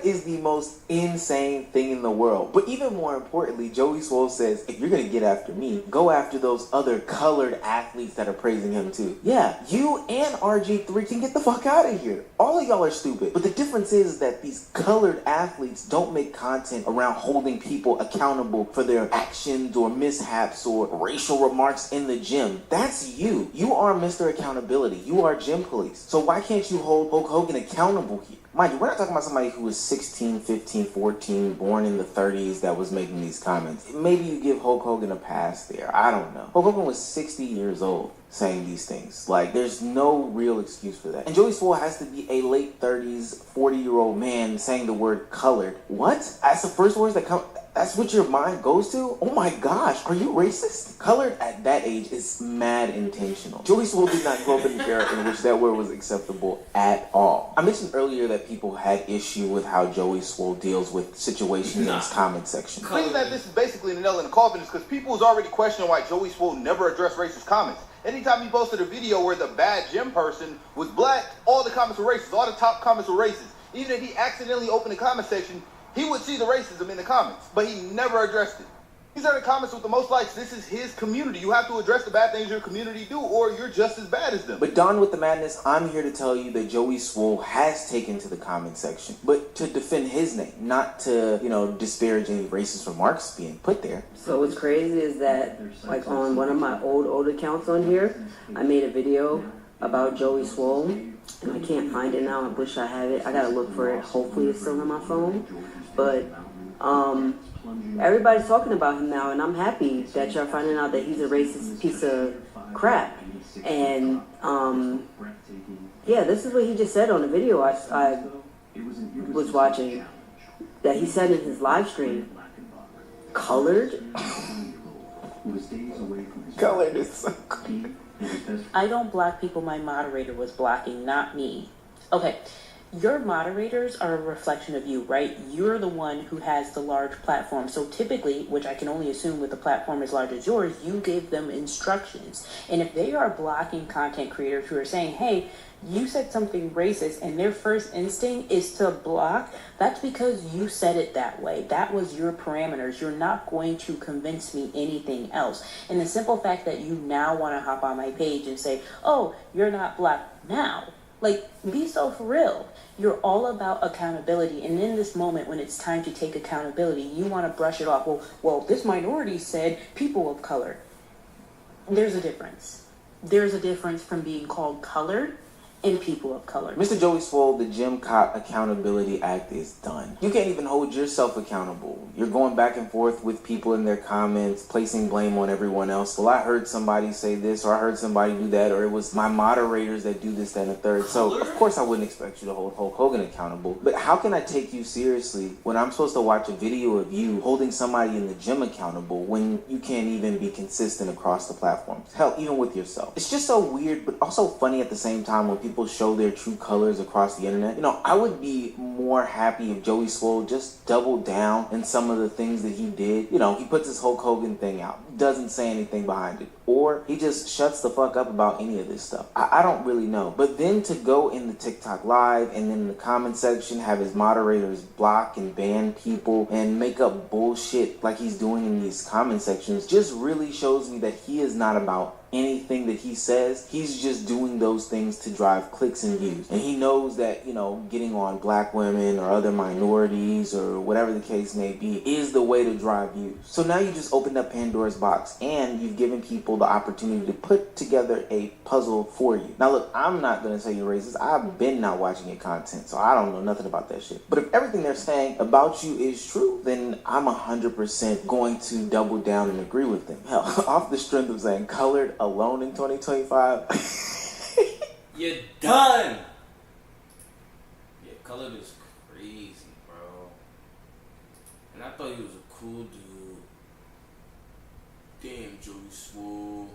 is the most insane thing in the world. But even more importantly, Joey Swole says, if you're gonna get after me, go after those other colored athletes that are praising him too. Yeah, you and RG3 can get the fuck out of here. All of y'all are stupid. But the difference is that these colored athletes don't make content around holding people accountable for their actions or mishaps or racial remarks in the gym. That's you. You are Mr. Accountability. You are gym police. So why can't you hold Hulk Hogan accountable here? Mind you, we're not talking about somebody who was 16, 15, 14, born in the 30s that was making these comments. Maybe you give Hulk Hogan a pass there. I don't know. Hulk Hogan was 60 years old saying these things. Like, there's no real excuse for that. And Joey Swole has to be a late 30s, 40-year-old man saying the word colored. What? That's the first words that come... That's what your mind goes to? Oh my gosh, are you racist? Colored at that age is mad intentional. Joey Swole did not grow up in an era in which that word was acceptable at all. I mentioned earlier that people had issue with how Joey Swole deals with situations in his comment section.
The reason that this is basically the nail in the coffin is because people was already questioning why Joey Swole never addressed racist comments. Anytime he posted a video where the bad gym person was black, all the comments were racist. All the top comments were racist. Even if he accidentally opened the comment section, he would see the racism in the comments, but he never addressed it. These are the comments with the most likes. This is his community. You have to address the bad things your community do, or you're just as bad as them.
But Don with the Madness, I'm here to tell you that Joey Swole has taken to the comment section, but to defend his name, not to, disparage any racist remarks being put there.
So what's crazy is that, like, on one of my old accounts on here, I made a video about Joey Swole, and I can't find it now. I wish I had it. I gotta look for it. Hopefully it's still on my phone. But everybody's talking about him now, and I'm happy that you're finding out that he's a racist piece of crap. And this is what he just said on the video I was watching, that he said in his live stream. Colored?
Colored is so cool.
I don't block people my moderator was blocking, not me. Okay. Your moderators are a reflection of you, right? You're the one who has the large platform. So typically, which I can only assume with a platform as large as yours, you give them instructions. And if they are blocking content creators who are saying, hey, you said something racist, and their first instinct is to block, that's because you said it that way. That was your parameters. You're not going to convince me anything else. And the simple fact that you now want to hop on my page and say, oh, you're not black now. Like, be so for real. You're all about accountability. And in this moment, when it's time to take accountability, you want to brush it off. Well, this minority said people of color. There's a difference. There's a difference from being called colored and people of color.
Mr. Joey Swole, the Gym Cop Accountability Act is done. You can't even hold yourself accountable. You're going back and forth with people in their comments, placing blame on everyone else. Well, I heard somebody say this, or I heard somebody do that, or it was my moderators that do this, that, and the third. So, of course, I wouldn't expect you to hold Hulk Hogan accountable. But how can I take you seriously when I'm supposed to watch a video of you holding somebody in the gym accountable when you can't even be consistent across the platforms? Hell, even with yourself. It's just so weird, but also funny at the same time when people show their true colors across the internet. I would be more happy if Joey Swole just doubled down in some some of the things that he did. You know, he puts his Hulk Hogan thing out, doesn't say anything behind it, or he just shuts the fuck up about any of this stuff. I don't really know. But then to go in the TikTok live and then in the comment section have his moderators block and ban people and make up bullshit like he's doing in these comment sections just really shows me that he is not about anything that he says. He's just doing those things to drive clicks and views. And he knows that, you know, getting on black women or other minorities or whatever the case may be is the way to drive views. So now you just opened up Pandora's box and you've given people the opportunity to put together a puzzle for you. Now look, I'm not going to say you're racist. I've been not watching your content, so I don't know nothing about that shit. But if everything they're saying about you is true, then I'm 100% going to double down and agree with them. Hell, off the strength of saying colored alone in 2025.
You're done. Yeah, Colored is crazy, bro. And I thought he was a cool dude. Damn, Joey Swole.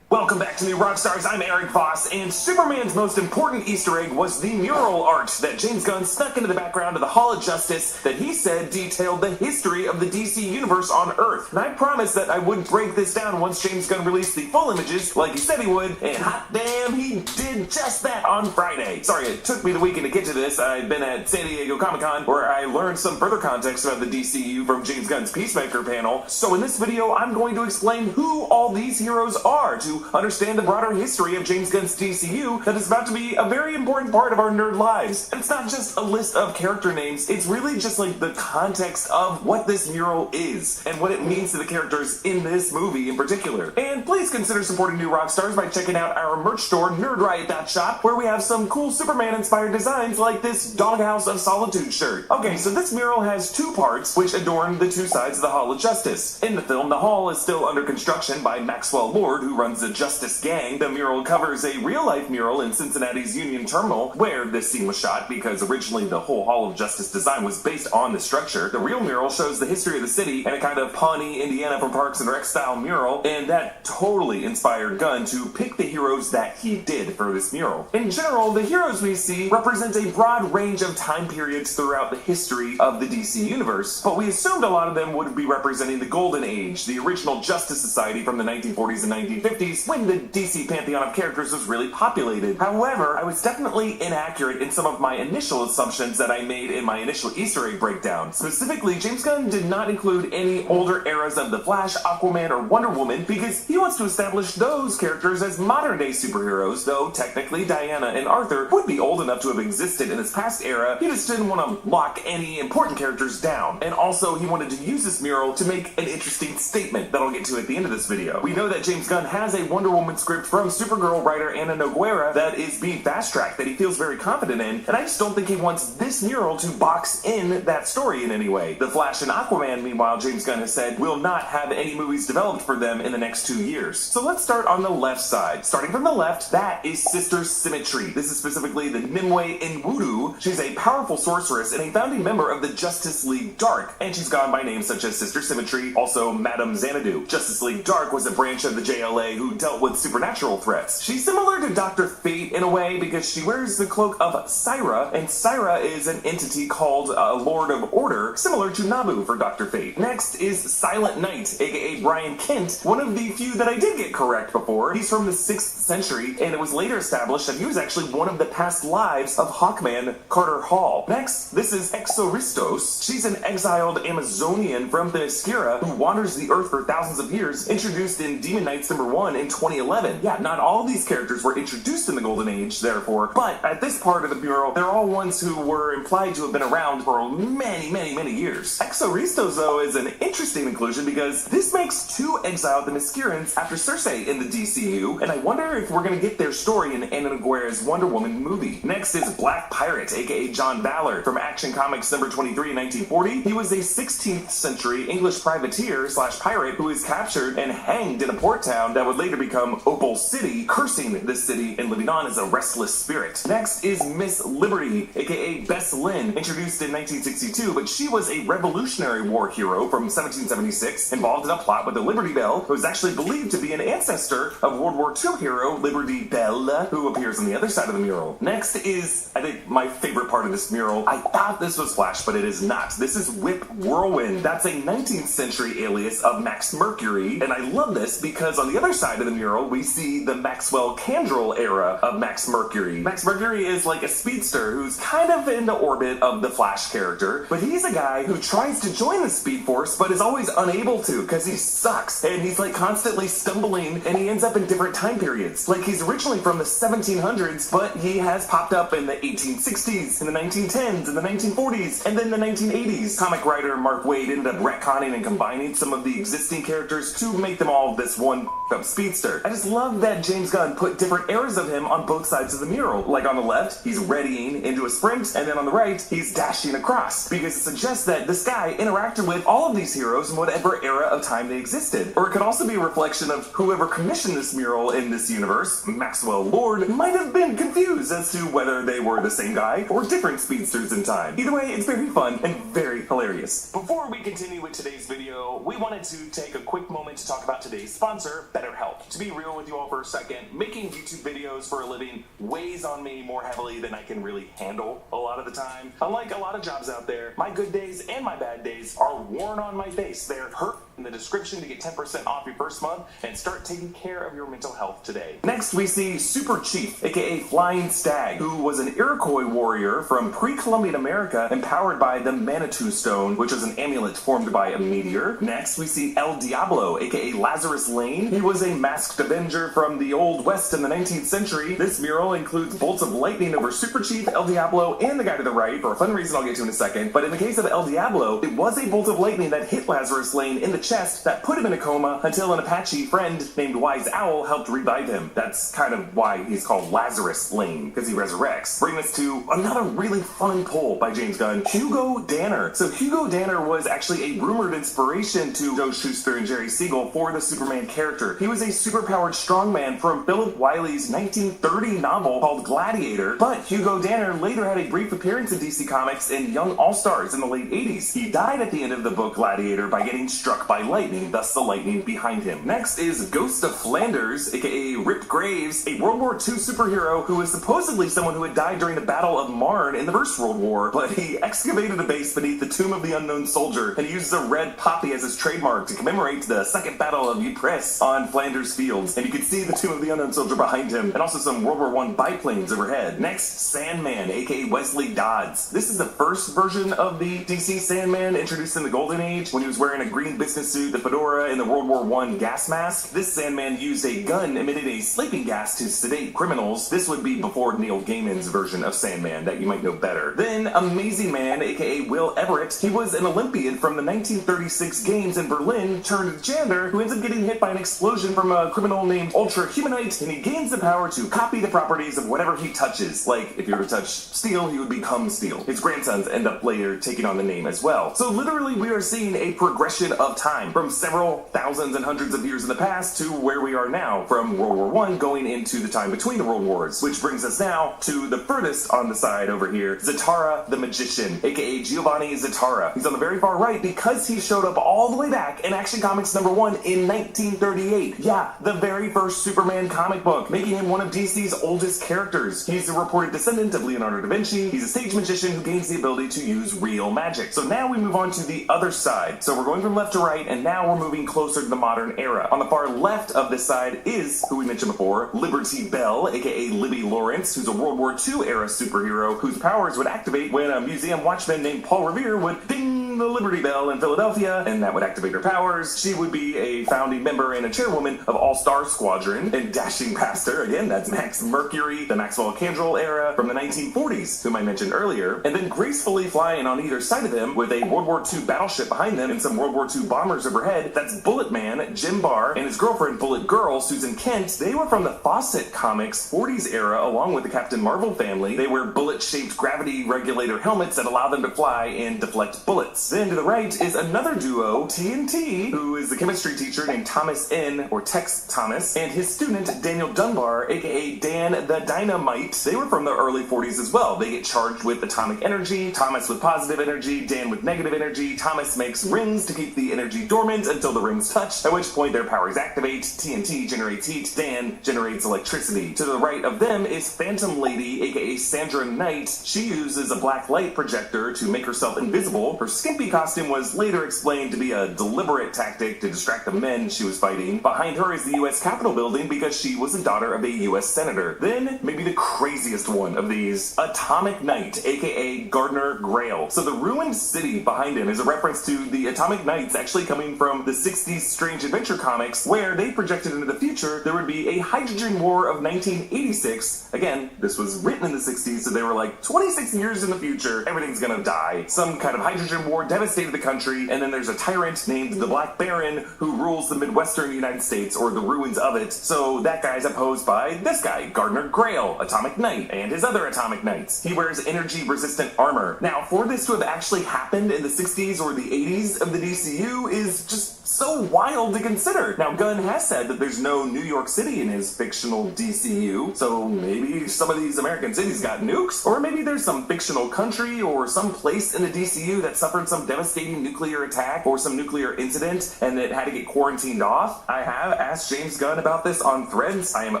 Welcome back to New Rockstars. I'm Eric Voss, and Superman's most important Easter egg was the mural art that James Gunn snuck into the background of the Hall of Justice that he said detailed the history of the DC Universe on Earth. And I promised that I would break this down once James Gunn released the full images, like he said he would, and hot damn, he did just that on Friday. Sorry, it took me the weekend to get to this. I've been at San Diego Comic-Con, where I learned some further context about the DCU from James Gunn's Peacemaker panel. So in this video, I'm going to explain who all these heroes are to understand the broader history of James Gunn's DCU that is about to be a very important part of our nerd lives. And it's not just a list of character names, it's really just like the context of what this mural is and what it means to the characters in this movie in particular. And please consider supporting New Rockstars by checking out our merch store, NerdRiot.shop, where we have some cool Superman-inspired designs like this Doghouse of Solitude shirt. Okay, so this mural has two parts which adorn the two sides of the Hall of Justice. In the film, the hall is still under construction by Maxwell Lord, who runs the Justice Gang. The mural covers a real-life mural in Cincinnati's Union Terminal, where this scene was shot because originally the whole Hall of Justice design was based on the structure. The real mural shows the history of the city and a kind of Pawnee, Indiana from Parks and Rec style mural, and that totally inspired Gunn to pick the heroes that he did for this mural. In general, the heroes we see represent a broad range of time periods throughout the history of the DC Universe, but we assumed a lot of them would be representing the Golden Age, the original Justice Society from the 1940s and 1950s, when the DC pantheon of characters was really populated. However, I was definitely inaccurate in some of my initial assumptions that I made in my initial Easter egg breakdown. Specifically, James Gunn did not include any older eras of The Flash, Aquaman, or Wonder Woman because he wants to establish those characters as modern-day superheroes, though technically Diana and Arthur would be old enough to have existed in this past era. He just didn't want to lock any important characters down. And also, he wanted to use this mural to make an interesting statement that I'll get to at the end of this video. We know that James Gunn has a Wonder Woman script from Supergirl writer Anna Nogueira that is being fast-tracked, that he feels very confident in, and I just don't think he wants this mural to box in that story in any way. The Flash and Aquaman, meanwhile, James Gunn has said, will not have any movies developed for them in the next 2 years. So let's start on the left side. Starting from the left, that is Sister Symmetry. This is specifically the Nimue Enwudu. She's a powerful sorceress and a founding member of the Justice League Dark, and she's gone by names such as Sister Symmetry, also Madame Xanadu. Justice League Dark was a branch of the JLA who dealt with supernatural threats. She's similar to Dr. Fate in a way because she wears the cloak of Syra, and Syra is an entity called Lord of Order, similar to Nabu for Dr. Fate. Next is Silent Knight, aka Brian Kent, one of the few that I did get correct before. He's from the 6th century, and it was later established that he was actually one of the past lives of Hawkman Carter Hall. Next, this is Exoristos. She's an exiled Amazonian from Themyscira who wanders the earth for thousands of years, introduced in Demon Knights #1 in 2011. Yeah, not all these characters were introduced in the Golden Age, therefore, but at this part of the mural, they're all ones who were implied to have been around for many years. Exoristos, though, is an interesting inclusion because this makes 2 exiled Themyscirans after Cersei in the DCU, and I wonder if we're going to get their story in Anna Nogueira's Wonder Woman movie. Next is Black Pirate, aka John Ballard, from Action Comics #23 in 1940. He was a 16th century English privateer / pirate who was captured and hanged in a port town that would later become Opal City, cursing this city and living on as a restless spirit. Next is Miss Liberty, aka Bess Lynn, introduced in 1962, but she was a Revolutionary War hero from 1776, involved in a plot with the Liberty Bell, who is actually believed to be an ancestor of World War II hero Liberty Bell, who appears on the other side of the mural. Next is, I think, my favorite part of this mural. I thought this was Flash, but it is not. This is Whip Whirlwind. That's a 19th century alias of Max Mercury, and I love this because on the other side of the mural, we see the Maxwell Kandrel era of Max Mercury. Max Mercury is like a speedster who's kind of in the orbit of the Flash character, but he's a guy who tries to join the Speed Force, but is always unable to because he sucks, and he's like constantly stumbling, and he ends up in different time periods. Like he's originally from the 1700s, but he has popped up in the 1860s, in the 1910s, in the 1940s, and then the 1980s. Comic writer Mark Waid ended up retconning and combining some of the existing characters to make them all this one up speedster. I just love that James Gunn put different eras of him on both sides of the mural. Like on the left, he's readying into a sprint, and then on the right, he's dashing across, because it suggests that this guy interacted with all of these heroes in whatever era of time they existed. Or it could also be a reflection of whoever commissioned this mural in this universe, Maxwell Lord, might have been confused as to whether they were the same guy or different speedsters in time. Either way, it's very fun and very hilarious. Before we continue with today's video, we wanted to take a quick moment to talk about today's sponsor, BetterHelp. To be real with you all for a second, making YouTube videos for a living weighs on me more heavily than I can really handle a lot of the time. Unlike a lot of jobs out there, my good days and my bad days are worn on my face. They're hurt in the description to get 10% off your first month and start taking care of your mental health today. Next, we see Super Chief, aka Flying Stag, who was an Iroquois warrior from pre-Columbian America empowered by the Manitou Stone, which was an amulet formed by a meteor. Next, we see El Diablo, aka Lazarus Lane. He was a masked avenger from the Old West in the 19th century. This mural includes bolts of lightning over Super Chief, El Diablo, and the guy to the right, for a fun reason I'll get to in a second. But in the case of El Diablo, it was a bolt of lightning that hit Lazarus Lane in the chest that put him in a coma until an Apache friend named Wise Owl helped revive him. That's kind of why he's called Lazarus Lane, because he resurrects. Bringing us to another really fun poll by James Gunn, Hugo Danner. So Hugo Danner was actually a rumored inspiration to Joe Shuster and Jerry Siegel for the Superman character. He was a superpowered strongman from Philip Wiley's 1930 novel called Gladiator, but Hugo Danner later had a brief appearance in DC Comics in Young All-Stars in the late 80s. He died at the end of the book Gladiator by getting struck by lightning, thus the lightning behind him. Next is Ghost of Flanders, aka Rip Graves, a World War II superhero who is supposedly someone who had died during the Battle of Marne in the First World War, but he excavated a base beneath the tomb of the unknown soldier and he uses a red poppy as his trademark to commemorate the Second Battle of Ypres on Flanders Fields, and you can see the tomb of the unknown soldier behind him and also some World War I biplanes overhead. Next, Sandman, aka Wesley Dodds. This is the first version of the DC Sandman introduced in the Golden Age when he was wearing a green business suit, the fedora, and the World War I gas mask. This Sandman used a gun emitting a sleeping gas to sedate criminals. This would be before Neil Gaiman's version of Sandman that you might know better. Then Amazing Man, aka Will Everett. He was an Olympian from the 1936 Games in Berlin turned janitor who ends up getting hit by an explosion from a criminal named Ultra Humanite, and he gains the power to copy the properties of whatever he touches. Like, if you were to touch steel, he would become steel. His grandsons end up later taking on the name as well. So literally we are seeing a progression of time from several thousands and hundreds of years in the past to where we are now, from World War I going into the time between the world wars, which brings us now to the furthest on the side over here, Zatara the Magician, aka Giovanni Zatara. He's on the very far right because he showed up all the way back in Action Comics #1 in 1938. Yeah, the very first Superman comic book, making him one of DC's oldest characters. He's a reported descendant of Leonardo da Vinci. He's a stage magician who gains the ability to use real magic. So now we move on to the other side. So we're going from left to right, and now we're moving closer to the modern era. On the far left of this side is, who we mentioned before, Liberty Bell, aka Libby Lawrence, who's a World War II era superhero whose powers would activate when a museum watchman named Paul Revere would ding the Liberty Bell in Philadelphia, and that would activate her powers. She would be a founding member and a chairwoman of All-Star Squadron, and dashing past her, again, that's Max Mercury, the Maxwell Candrel era from the 1940s, whom I mentioned earlier, and then gracefully flying on either side of them with a World War II battleship behind them and some World War II bombers overhead, that's Bullet Man, Jim Barr, and his girlfriend Bullet Girl, Susan Kent. They were from the Fawcett Comics 40s era along with the Captain Marvel family. They wear bullet-shaped gravity regulator helmets that allow them to fly and deflect bullets. Then to the right is another duo, TNT, who is the chemistry teacher named Thomas N, or Tex Thomas, and his student Daniel Dunbar, aka Dan the Dynamite. They were from the early 40s as well. They get charged with atomic energy, Thomas with positive energy, Dan with negative energy. Thomas makes rings to keep the energy dormant until the rings touch, at which point their powers activate. TNT generates heat, Dan generates electricity. To the right of them is Phantom Lady, aka Sandra Knight. She uses a black light projector to make herself invisible. Her skimpy costume was later explained to be a deliberate tactic to distract the men she was fighting. Behind her is the U.S. Capitol building because she was the daughter of a U.S. senator. Then, maybe the craziest one of these, Atomic Knight, aka Gardner Grail. So the ruined city behind him is a reference to the Atomic Knights actually coming from the 60s Strange Adventure comics, where they projected into the future there would be a hydrogen war of 1986. Again, this was written in the 60s, so they were like, 26 years in the future, everything's gonna die. Some kind of hydrogen war devastated the country, and then there's a tyrant named the Black Baron who rules the Midwestern United States, or the ruins of it. So that guy's opposed by this guy, Gardner Grail, Atomic Knight, and his other Atomic Knights. He wears energy-resistant armor. Now, for this to have actually happened in the 60s or the 80s of the DCU is just so wild to consider. Now, Gunn has said that there's no New York City in his fictional DCU, so maybe some of these American cities got nukes, or maybe there's some fictional country or some place in the DCU that suffered some devastating nuclear attack or some nuclear incident and that had to get quarantined off. I have asked James Gunn about this on Threads. I am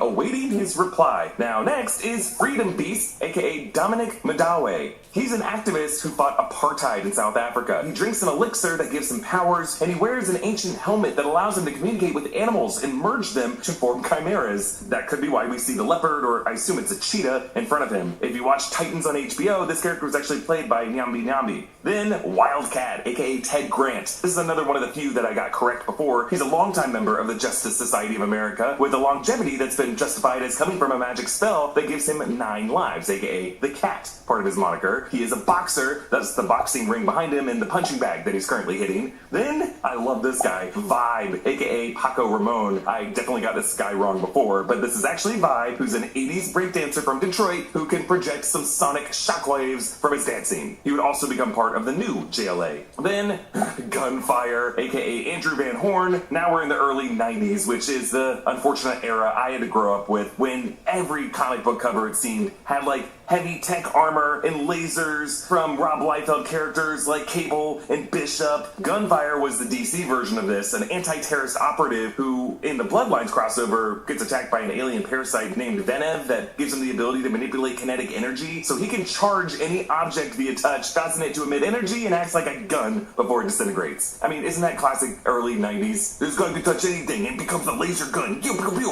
awaiting his reply. Now, next is Freedom Beast, aka Dominic Madawe. He's an activist who fought apartheid in South Africa. He drinks an elixir that gives him powers, and he wears an ancient helmet that allows him to communicate with animals and merge them to form chimeras. That could be why we see the leopard, or I assume it's a cheetah, in front of him. If you watch Titans on HBO, this character was actually played by Nyambi Nyambi. Then, Wildcat, aka Ted Grant. This is another one of the few that I got correct before. He's a longtime member of the Justice Society of America, with a longevity that's been justified as coming from a magic spell that gives him 9 lives, aka the Cat, part of his moniker. He is a boxer, that's the boxing ring behind him and the punching bag that he's currently hitting. Then, I love this guy, Vibe, aka Paco Ramon. I definitely got this guy wrong before, but this is actually Vibe, who's an 80s breakdancer from Detroit who can project some sonic shockwaves from his dancing. He would also become part of the new JLA. Then, Gunfire, aka Andrew Van Horn. Now we're in the early 90s, which is the unfortunate era I had to grow up with, when every comic book cover, it seemed, had like heavy tech armor and lasers from Rob Liefeld characters like Cable and Bishop. Gunfire was the DC version of this, an anti-terrorist operative who, in the Bloodlines crossover, gets attacked by an alien parasite named Venev that gives him the ability to manipulate kinetic energy, so he can charge any object via touch, causing it to emit energy and acts like a gun before it disintegrates. I mean, isn't that classic early 90s? This gun can touch anything and becomes a laser gun.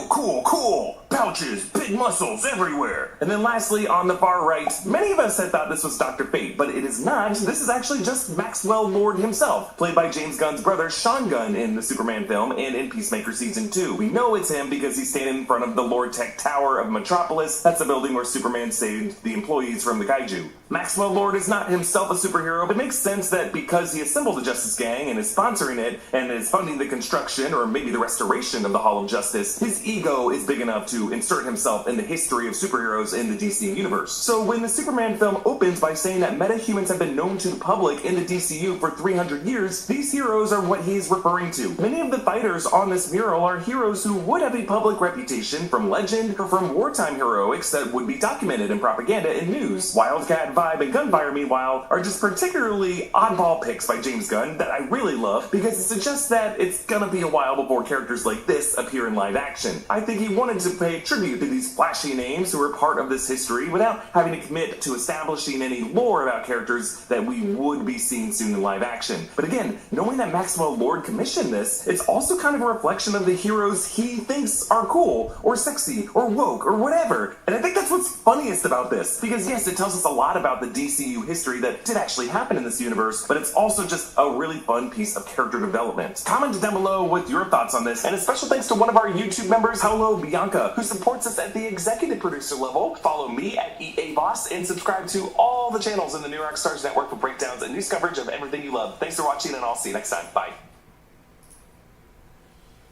Cool. Pouches, big muscles everywhere. And then lastly, on the far right, many of us had thought this was Dr. Fate, but it is not. This is actually just Maxwell Lord himself, played by James Gunn's brother Sean Gunn in the Superman film and in Peacemaker Season 2. We know it's him because he's standing in front of the Lord Tech Tower of Metropolis. That's the building where Superman saved the employees from the kaiju. Maxwell Lord is not himself a superhero, but it makes sense that because he assembled the Justice Gang and is sponsoring it and is funding the construction or maybe the restoration of the Hall of Justice, his ego is big enough to insert himself in the history of superheroes in the DC universe. So when the Superman film opens by saying that metahumans have been known to the public in the DCU for 300 years, these heroes are what he's referring to. Many of the fighters on this mural are heroes who would have a public reputation from legend or from wartime heroics that would be documented in propaganda and news. Wildcat, Vibe, and Gunfire, meanwhile, are just particularly oddball picks by James Gunn that I really love because it suggests that it's gonna be a while before characters like this appear in live action. I think he wanted to pay tribute to these flashy names who are part of this history without having to commit to establishing any lore about characters that we would be seeing soon in live action. But again, knowing that Maxwell Lord commissioned this, it's also kind of a reflection of the heroes he thinks are cool, or sexy, or woke, or whatever. And I think that's what's funniest about this, because yes, it tells us a lot about the DCU history that did actually happen in this universe, but it's also just a really fun piece of character development. Comment down below with your thoughts on this, and a special thanks to one of our YouTube members, Paolo Bianca, who supports us at the executive producer level. Follow me at EA Boss and subscribe to all the channels in the New Rock Stars Network for breakdowns and news coverage of everything you love. Thanks for watching, and I'll see you next time. Bye.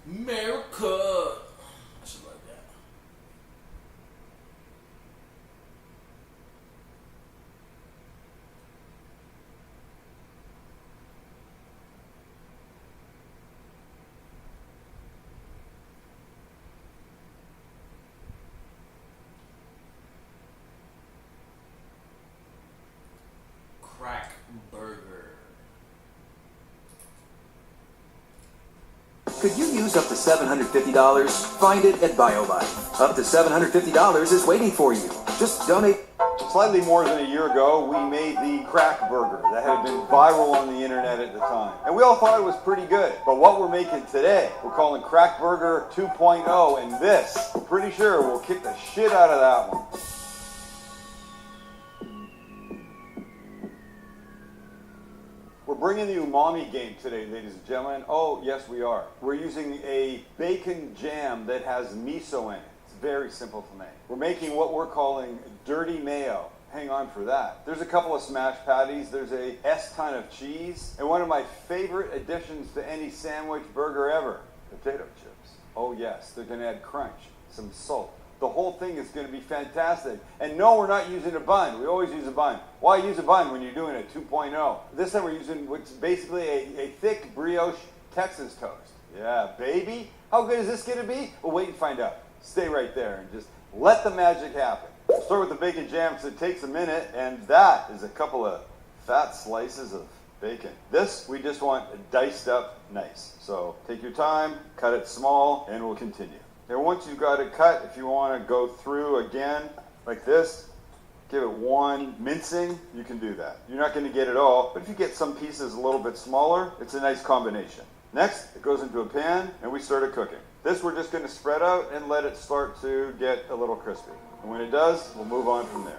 America. I should like that. Crack burger.
Could you use up to $750? Find it at BioLife. Up to $750 is waiting for you. Just donate.
Slightly more than a year ago, we made the crack burger that had been viral on the internet at the time. And we all thought it was pretty good. But what we're making today, we're calling Crack Burger 2.0, and this, we're pretty sure, will kick the shit out of that one. We're bringing the umami game today, ladies and gentlemen. Oh, yes, we are. We're using a bacon jam that has miso in it. It's very simple to make. We're making what we're calling dirty mayo. Hang on for that. There's a couple of smashed patties. There's a S-ton of cheese. And one of my favorite additions to any sandwich burger ever, potato chips. Oh, yes, they're going to add crunch, some salt. The whole thing is going to be fantastic. And no, we're not using a bun. We always use a bun. Why use a bun when you're doing a 2.0? This time we're using what's basically a thick brioche Texas toast. Yeah, baby. How good is this going to be? Well, wait and find out. Stay right there and just let the magic happen. We'll start with the bacon jam because it takes a minute, and that is a couple of fat slices of bacon. This, we just want diced up nice. So take your time, cut it small, and we'll continue. And once you've got it cut, if you want to go through again like this, give it one mincing, you can do that. You're not going to get it all, but if you get some pieces a little bit smaller, it's a nice combination. Next, it goes into a pan, and we started cooking. This we're just going to spread out and let it start to get a little crispy. And when it does, we'll move on from there.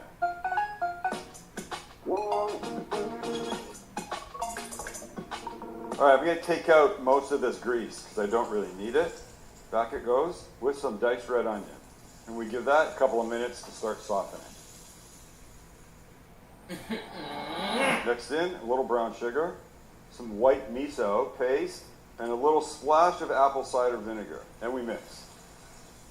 All right, I'm going to take out most of this grease because I don't really need it. Back it goes with some diced red onion. And we give that a couple of minutes to start softening. Next in, a little brown sugar, some white miso paste, and a little splash of apple cider vinegar. And we mix.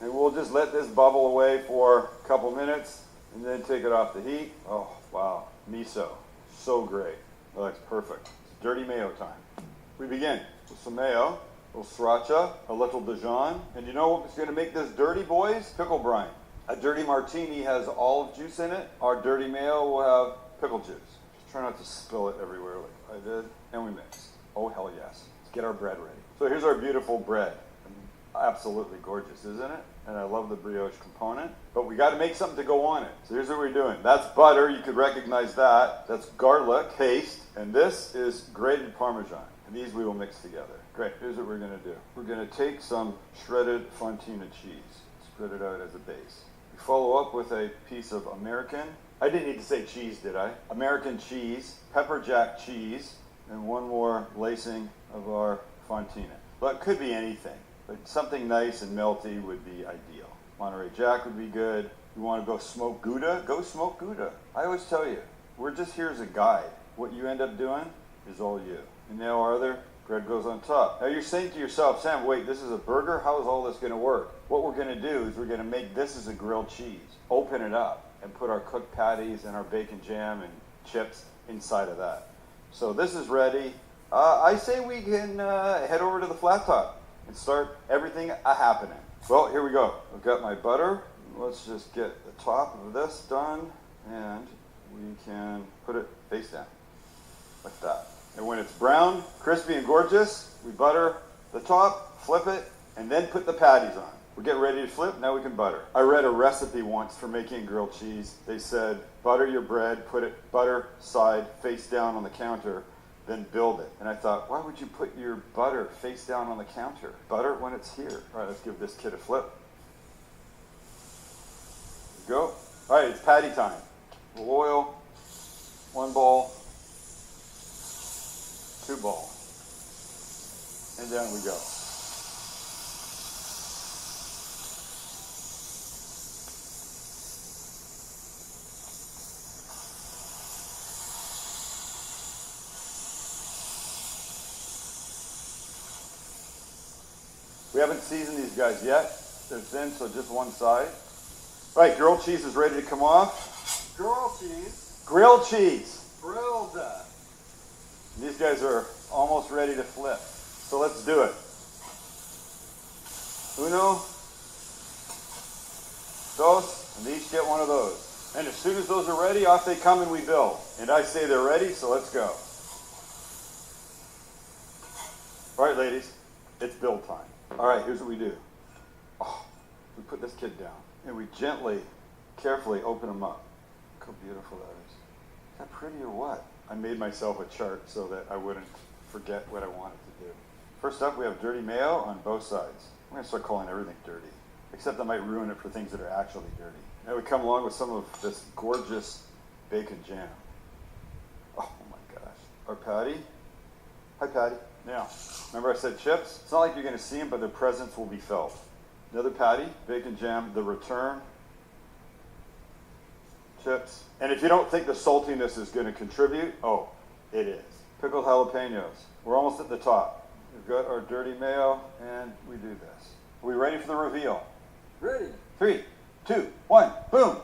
And we'll just let this bubble away for a couple minutes and then take it off the heat. Oh, wow. Miso. So great. Well, that's perfect. It's dirty mayo time. We begin with some mayo, a little sriracha, a little Dijon. And you know what's going to make this dirty, boys? Pickle brine. A dirty martini has olive juice in it. Our dirty mayo will have pickle juice. Just try not to spill it everywhere like I did. And we mix. Oh, hell yes. Let's get our bread ready. So here's our beautiful bread. Absolutely gorgeous, isn't it? And I love the brioche component. But we got to make something to go on it. So here's what we're doing. That's butter. You could recognize that. That's garlic paste. And this is grated Parmesan. And these we will mix together. Great. Here's what we're going to do. We're going to take some shredded fontina cheese. Spread it out as a base. We follow up with a piece of American. I didn't need to say cheese, did I? American cheese, pepper jack cheese, and one more lacing of our fontina. Well, it could be anything. But something nice and melty would be ideal. Monterey Jack would be good. You want to go smoke Gouda? Go smoke Gouda. I always tell you, we're just here as a guide. What you end up doing is all you. And now our other bread goes on top. Now you're saying to yourself, Sam, wait, this is a burger? How is all this going to work? What we're going to do is we're going to make this as a grilled cheese. Open it up and put our cooked patties and our bacon jam and chips inside of that. So this is ready. I say we can head over to the flat top and start everything a-happening. Well, here we go. I've got my butter. Let's just get the top of this done, and we can put it face down, like that. And when it's brown, crispy, and gorgeous, we butter the top, flip it, and then put the patties on. We get ready to flip, now we can butter. I read a recipe once for making grilled cheese. They said, butter your bread, put it butter side, face down on the counter, then build it. And I thought, why would you put your butter face down on the counter? Butter it when it's here. All right, let's give this kid a flip. There we go. All right, it's patty time. A little oil, one ball, two ball, and down we go. We haven't seasoned these guys yet. They're thin, so just one side. All right, grilled cheese is ready to come off.
Grilled cheese.
Grilled cheese.
Grilled.
These guys are almost ready to flip. So let's do it. Uno, dos, and each get one of those. And as soon as those are ready, off they come and we build. And I say they're ready, so let's go. All right, ladies, it's build time. All right, here's what we do. Oh, we put this kid down, and we gently, carefully open him up. Look how beautiful that is. Is that pretty or what? I made myself a chart so that I wouldn't forget what I wanted to do. First up, we have dirty mayo on both sides. I'm going to start calling everything dirty, except I might ruin it for things that are actually dirty. Now we come along with some of this gorgeous bacon jam. Oh my gosh. Our patty. Hi, Patty. Now, remember I said chips? It's not like you're going to see them, but their presence will be felt. Another patty, bacon jam, the return, chips. And if you don't think the saltiness is going to contribute, oh, it is. Pickled jalapenos. We're almost at the top. We've got our dirty mayo, and we do this. Are we ready for the reveal?
Ready.
3, 2, 1, boom.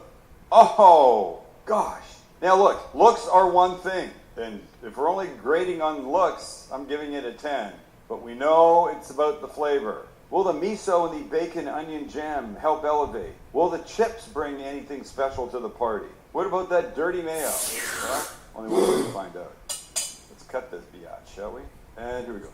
Oh, gosh. Now look, looks are one thing. And if we're only grading on looks, I'm giving it a 10. But but we know it's about the flavor. Will the miso and the bacon onion jam help elevate? Will the chips bring anything special to the party? What about that dirty mayo? Well, only one way to find out. Let's cut this biatch, shall we? And here we go.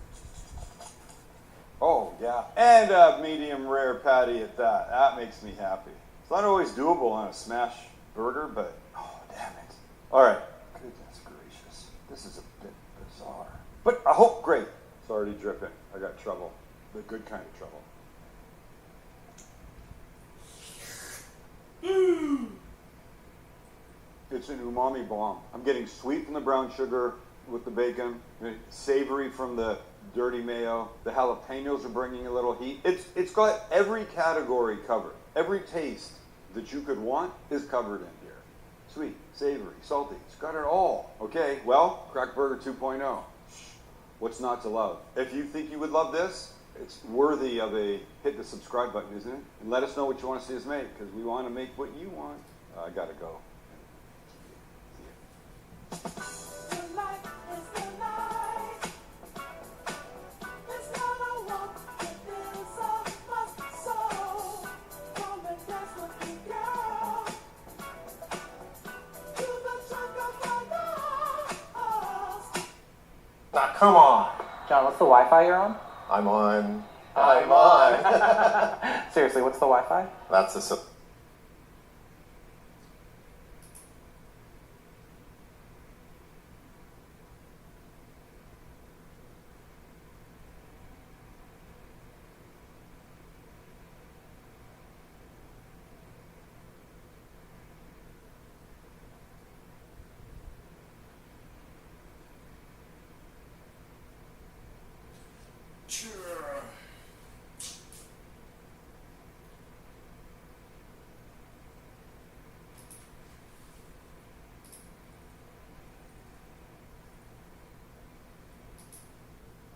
Oh, yeah. And a medium rare patty at that. That makes me happy. It's not always doable on a smash burger, but oh, damn it. All right. Goodness gracious. This is a bit bizarre. But I hope great. It's already dripping. I got trouble. The good kind of trouble. It's an umami bomb. I'm getting sweet from the brown sugar with the bacon, savory from the dirty mayo. The jalapenos are bringing a little heat. It's got every category covered. Every taste that you could want is covered in here. Sweet, savory, salty. It's got it all. Okay, well, Crack Burger 2.0. What's not to love? If you think you would love this, it's worthy of a hit the subscribe button, isn't it? And let us know what you want to see us make, because we want to make what you want. I gotta go.
Now, come on. John, what's the Wi-Fi you're on?
I'm on.
Seriously, what's the Wi-Fi?
That's a.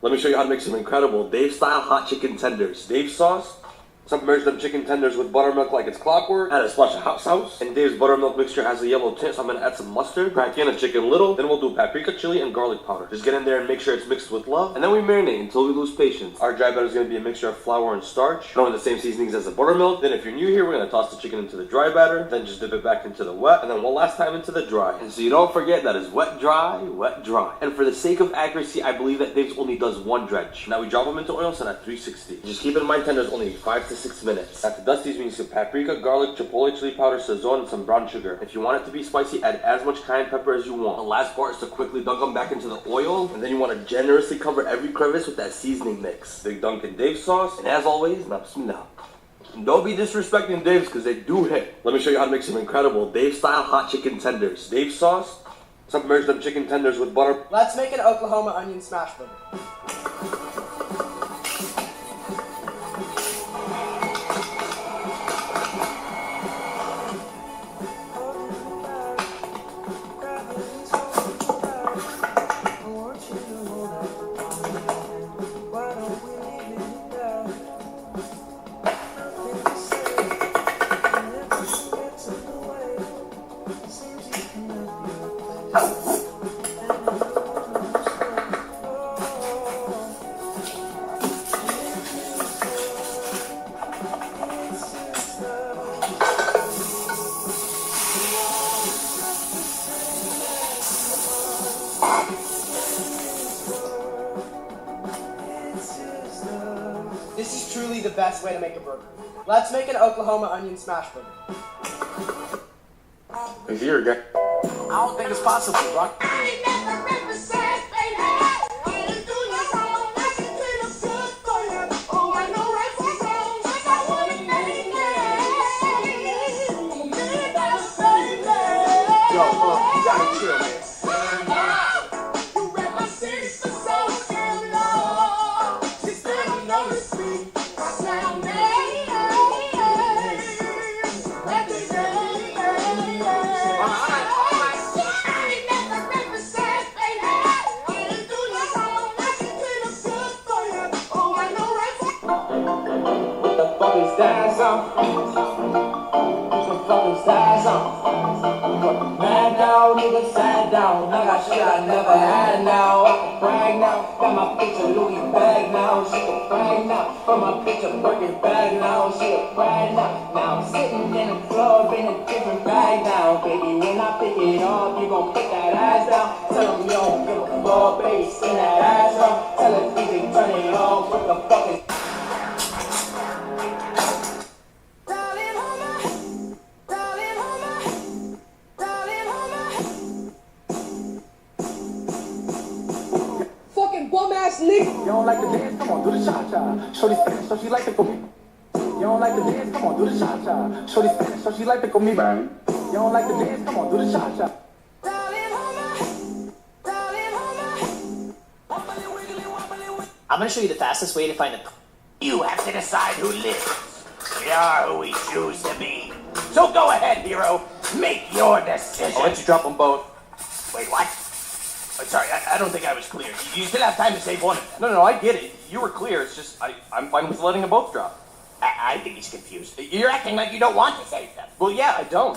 Let me show you how to make some incredible Dave-style hot chicken tenders. Dave sauce, submerge them chicken tenders with buttermilk like it's clockwork, add a splash of hot sauce, and Dave's buttermilk mixture has a yellow tint, so I'm going to add some mustard, crack in a chicken little, then we'll do paprika, chili, and garlic powder. Just get in there and make sure it's mixed with love, and then we marinate until we lose patience. Our dry batter is going to be a mixture of flour and starch, knowing the same seasonings as the buttermilk. Then if you're new here, we're going to toss the chicken into the dry batter, then just dip it back into the wet, and then one last time into the dry. And so you don't forget that is wet, dry, wet, dry. And for the sake of accuracy, I believe that Dave's only does one dredge. Now we drop them into oil, set at 360. Just keep in mind tenders only 5 to 6 minutes. To dust these, we need some paprika, garlic, chipotle, chili powder, sazon, and some brown sugar. If you want it to be spicy, add as much cayenne pepper as you want. The last part is to quickly dunk them back into the oil, and then you want to generously cover every crevice with that seasoning mix. Big dunk in Dave sauce, and as always, now. Don't be disrespecting Dave's because they do hit. Let me show you how to make some incredible Dave-style hot chicken tenders. Dave sauce, submerge them chicken tenders with butter.
Let's make an Oklahoma onion smash burger. This is truly the best way to make a burger. Let's make an Oklahoma onion smash burger.
If you're a guy.
I don't think it's possible, Rock. You gotta chill, man. Styles on. Mad dog
real nigga sat down. I got shit I never had now. I can brag now. Got my bitch a Louis bag now. She can brag now. From my bitch a Birkin bag now. She a brag now. Now I'm sitting in a club in a different bag now. Baby, when I pick it up, you gon' put that ass down. Tell them you don't give a fuck, baby, spin that ass round. Tell the DJ turn it off with the fucking.
Fucking bum ass nigga. You don't like the dance? Come on, do the cha-cha. Shorty Spanish, so she like to go me. You don't like the dance? Come on, do the cha-cha. Shorty Spanish, so she like to go me. You don't like the dance? Come on, do the cha-cha.
I'm gonna show you the fastest way to find a. You have to decide who lives. We are who we choose to be. So go ahead, hero. Make your decision.
I'll let you drop them both.
Wait, what? Sorry, I don't think I was clear. You still have time to save one of them.
No, I get it. You were clear. It's just I'm fine with letting them both drop.
I think he's confused. You're acting like you don't want to save them.
Well, yeah, I don't.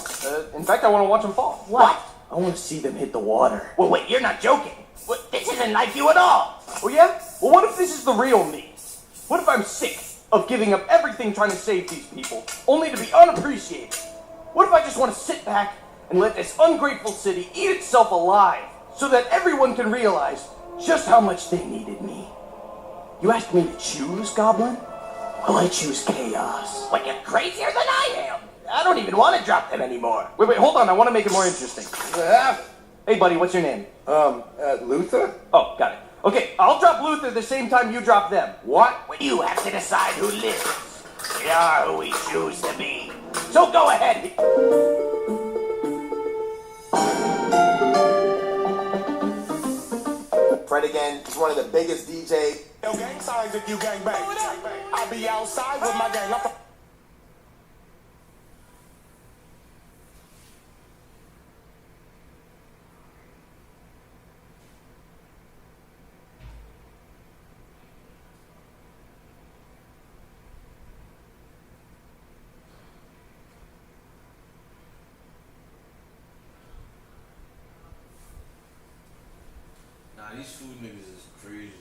In fact, I want to watch them fall.
What?
I want to see them hit the water.
Well, wait, you're not joking. This isn't like you at all.
Oh, yeah? Well, what if this is the real me? What if I'm sick of giving up everything trying to save these people, only to be unappreciated? What if I just want to sit back and let this ungrateful city eat itself alive so that everyone can realize just how much they needed me? You asked me to choose, Goblin? Well, I choose chaos.
What, you're crazier than I am. I don't even want to drop them anymore.
Wait, hold on. I want to make it more interesting. Hey, buddy, what's your name? Luther? Oh, got it. Okay, I'll drop Luther the same time you drop them. What?
You have to decide who lives. We are who we choose to be. So go ahead.
Fred again, he's one of the biggest DJ.
Yo, gang signs if you gang bang. I be outside with my gang.
Nah, these food niggas is crazy.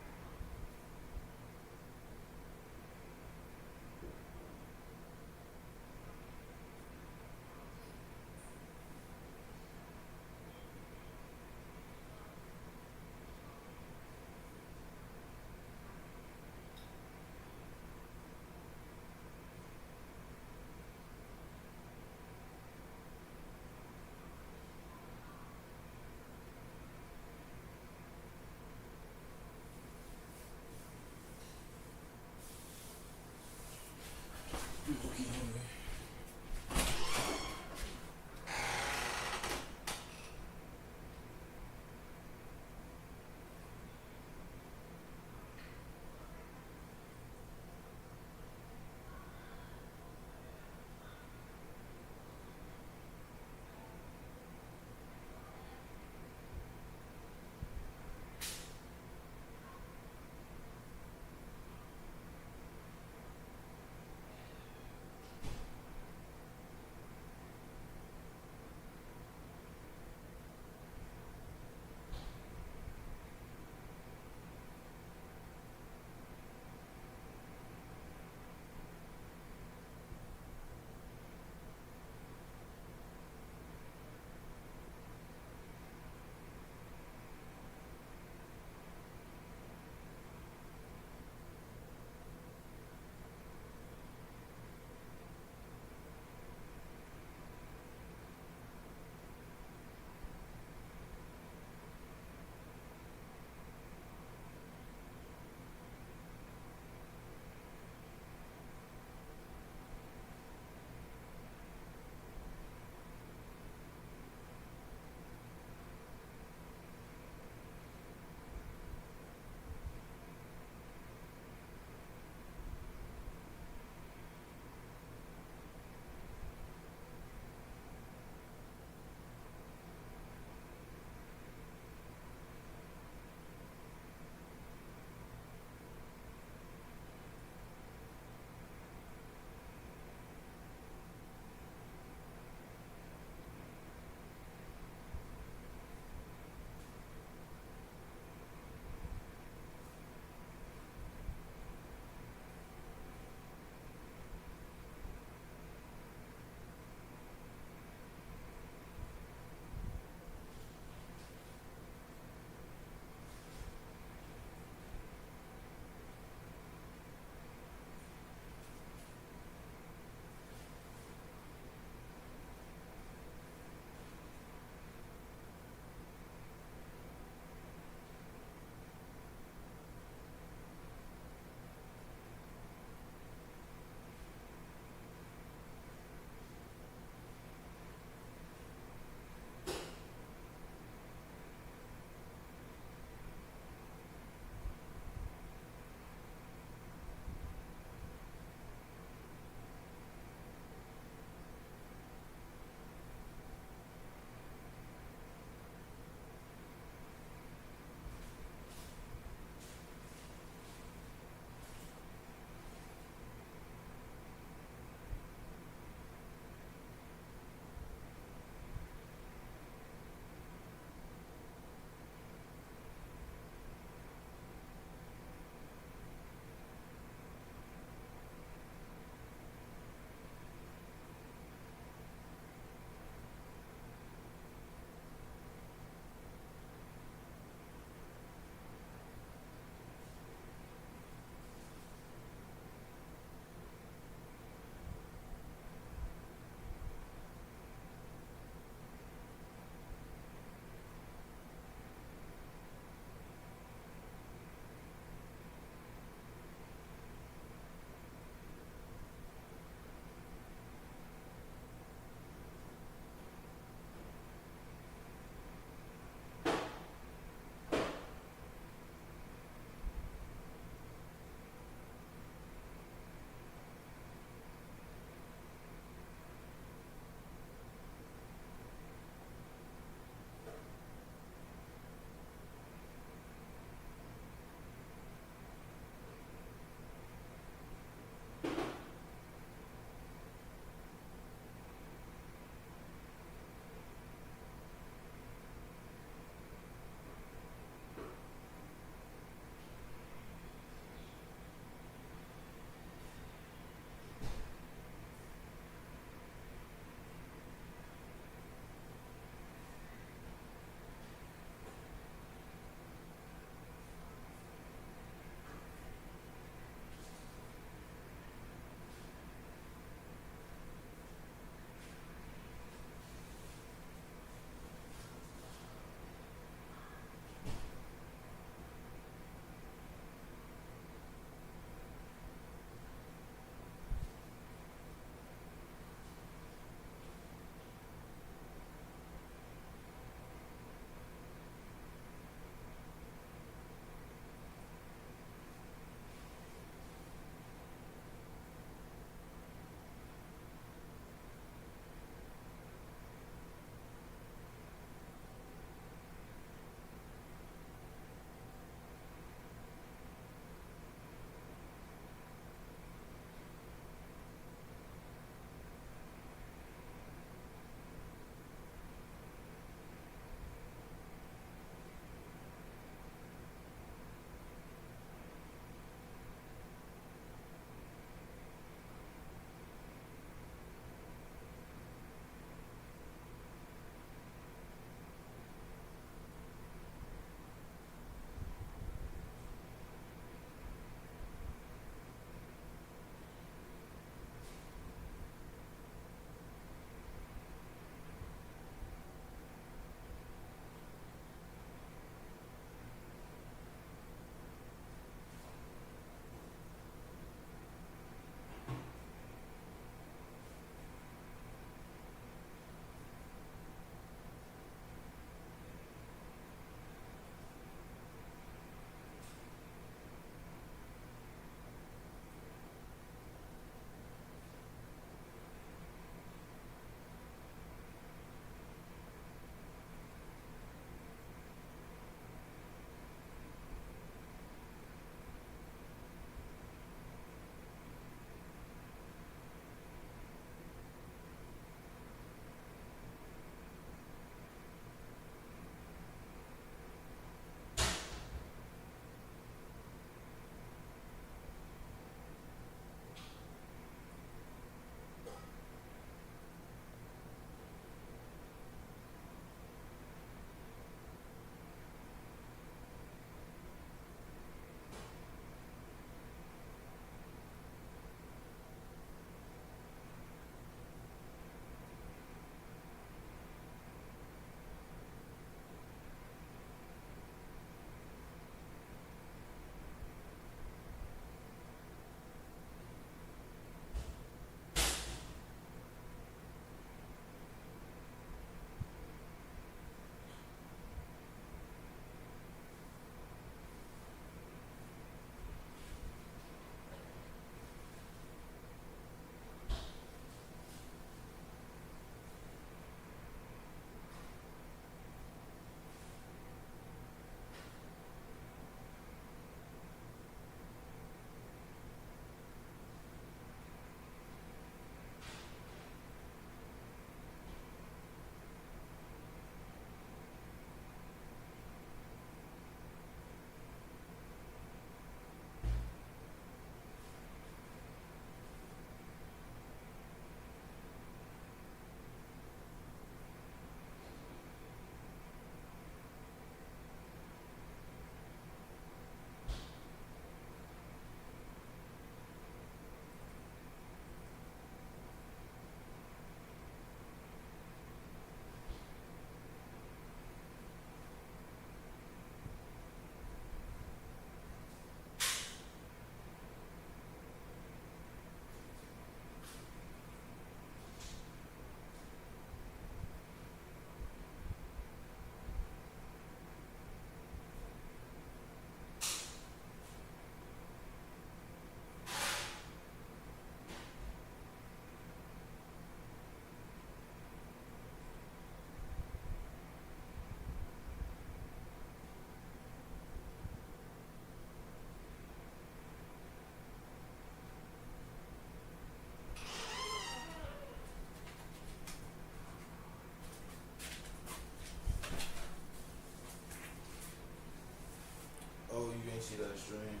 see that stream.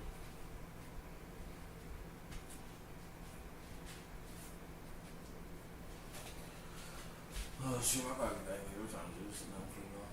Oh shoot, I gotta get back here. We're trying to do this enough for y'all.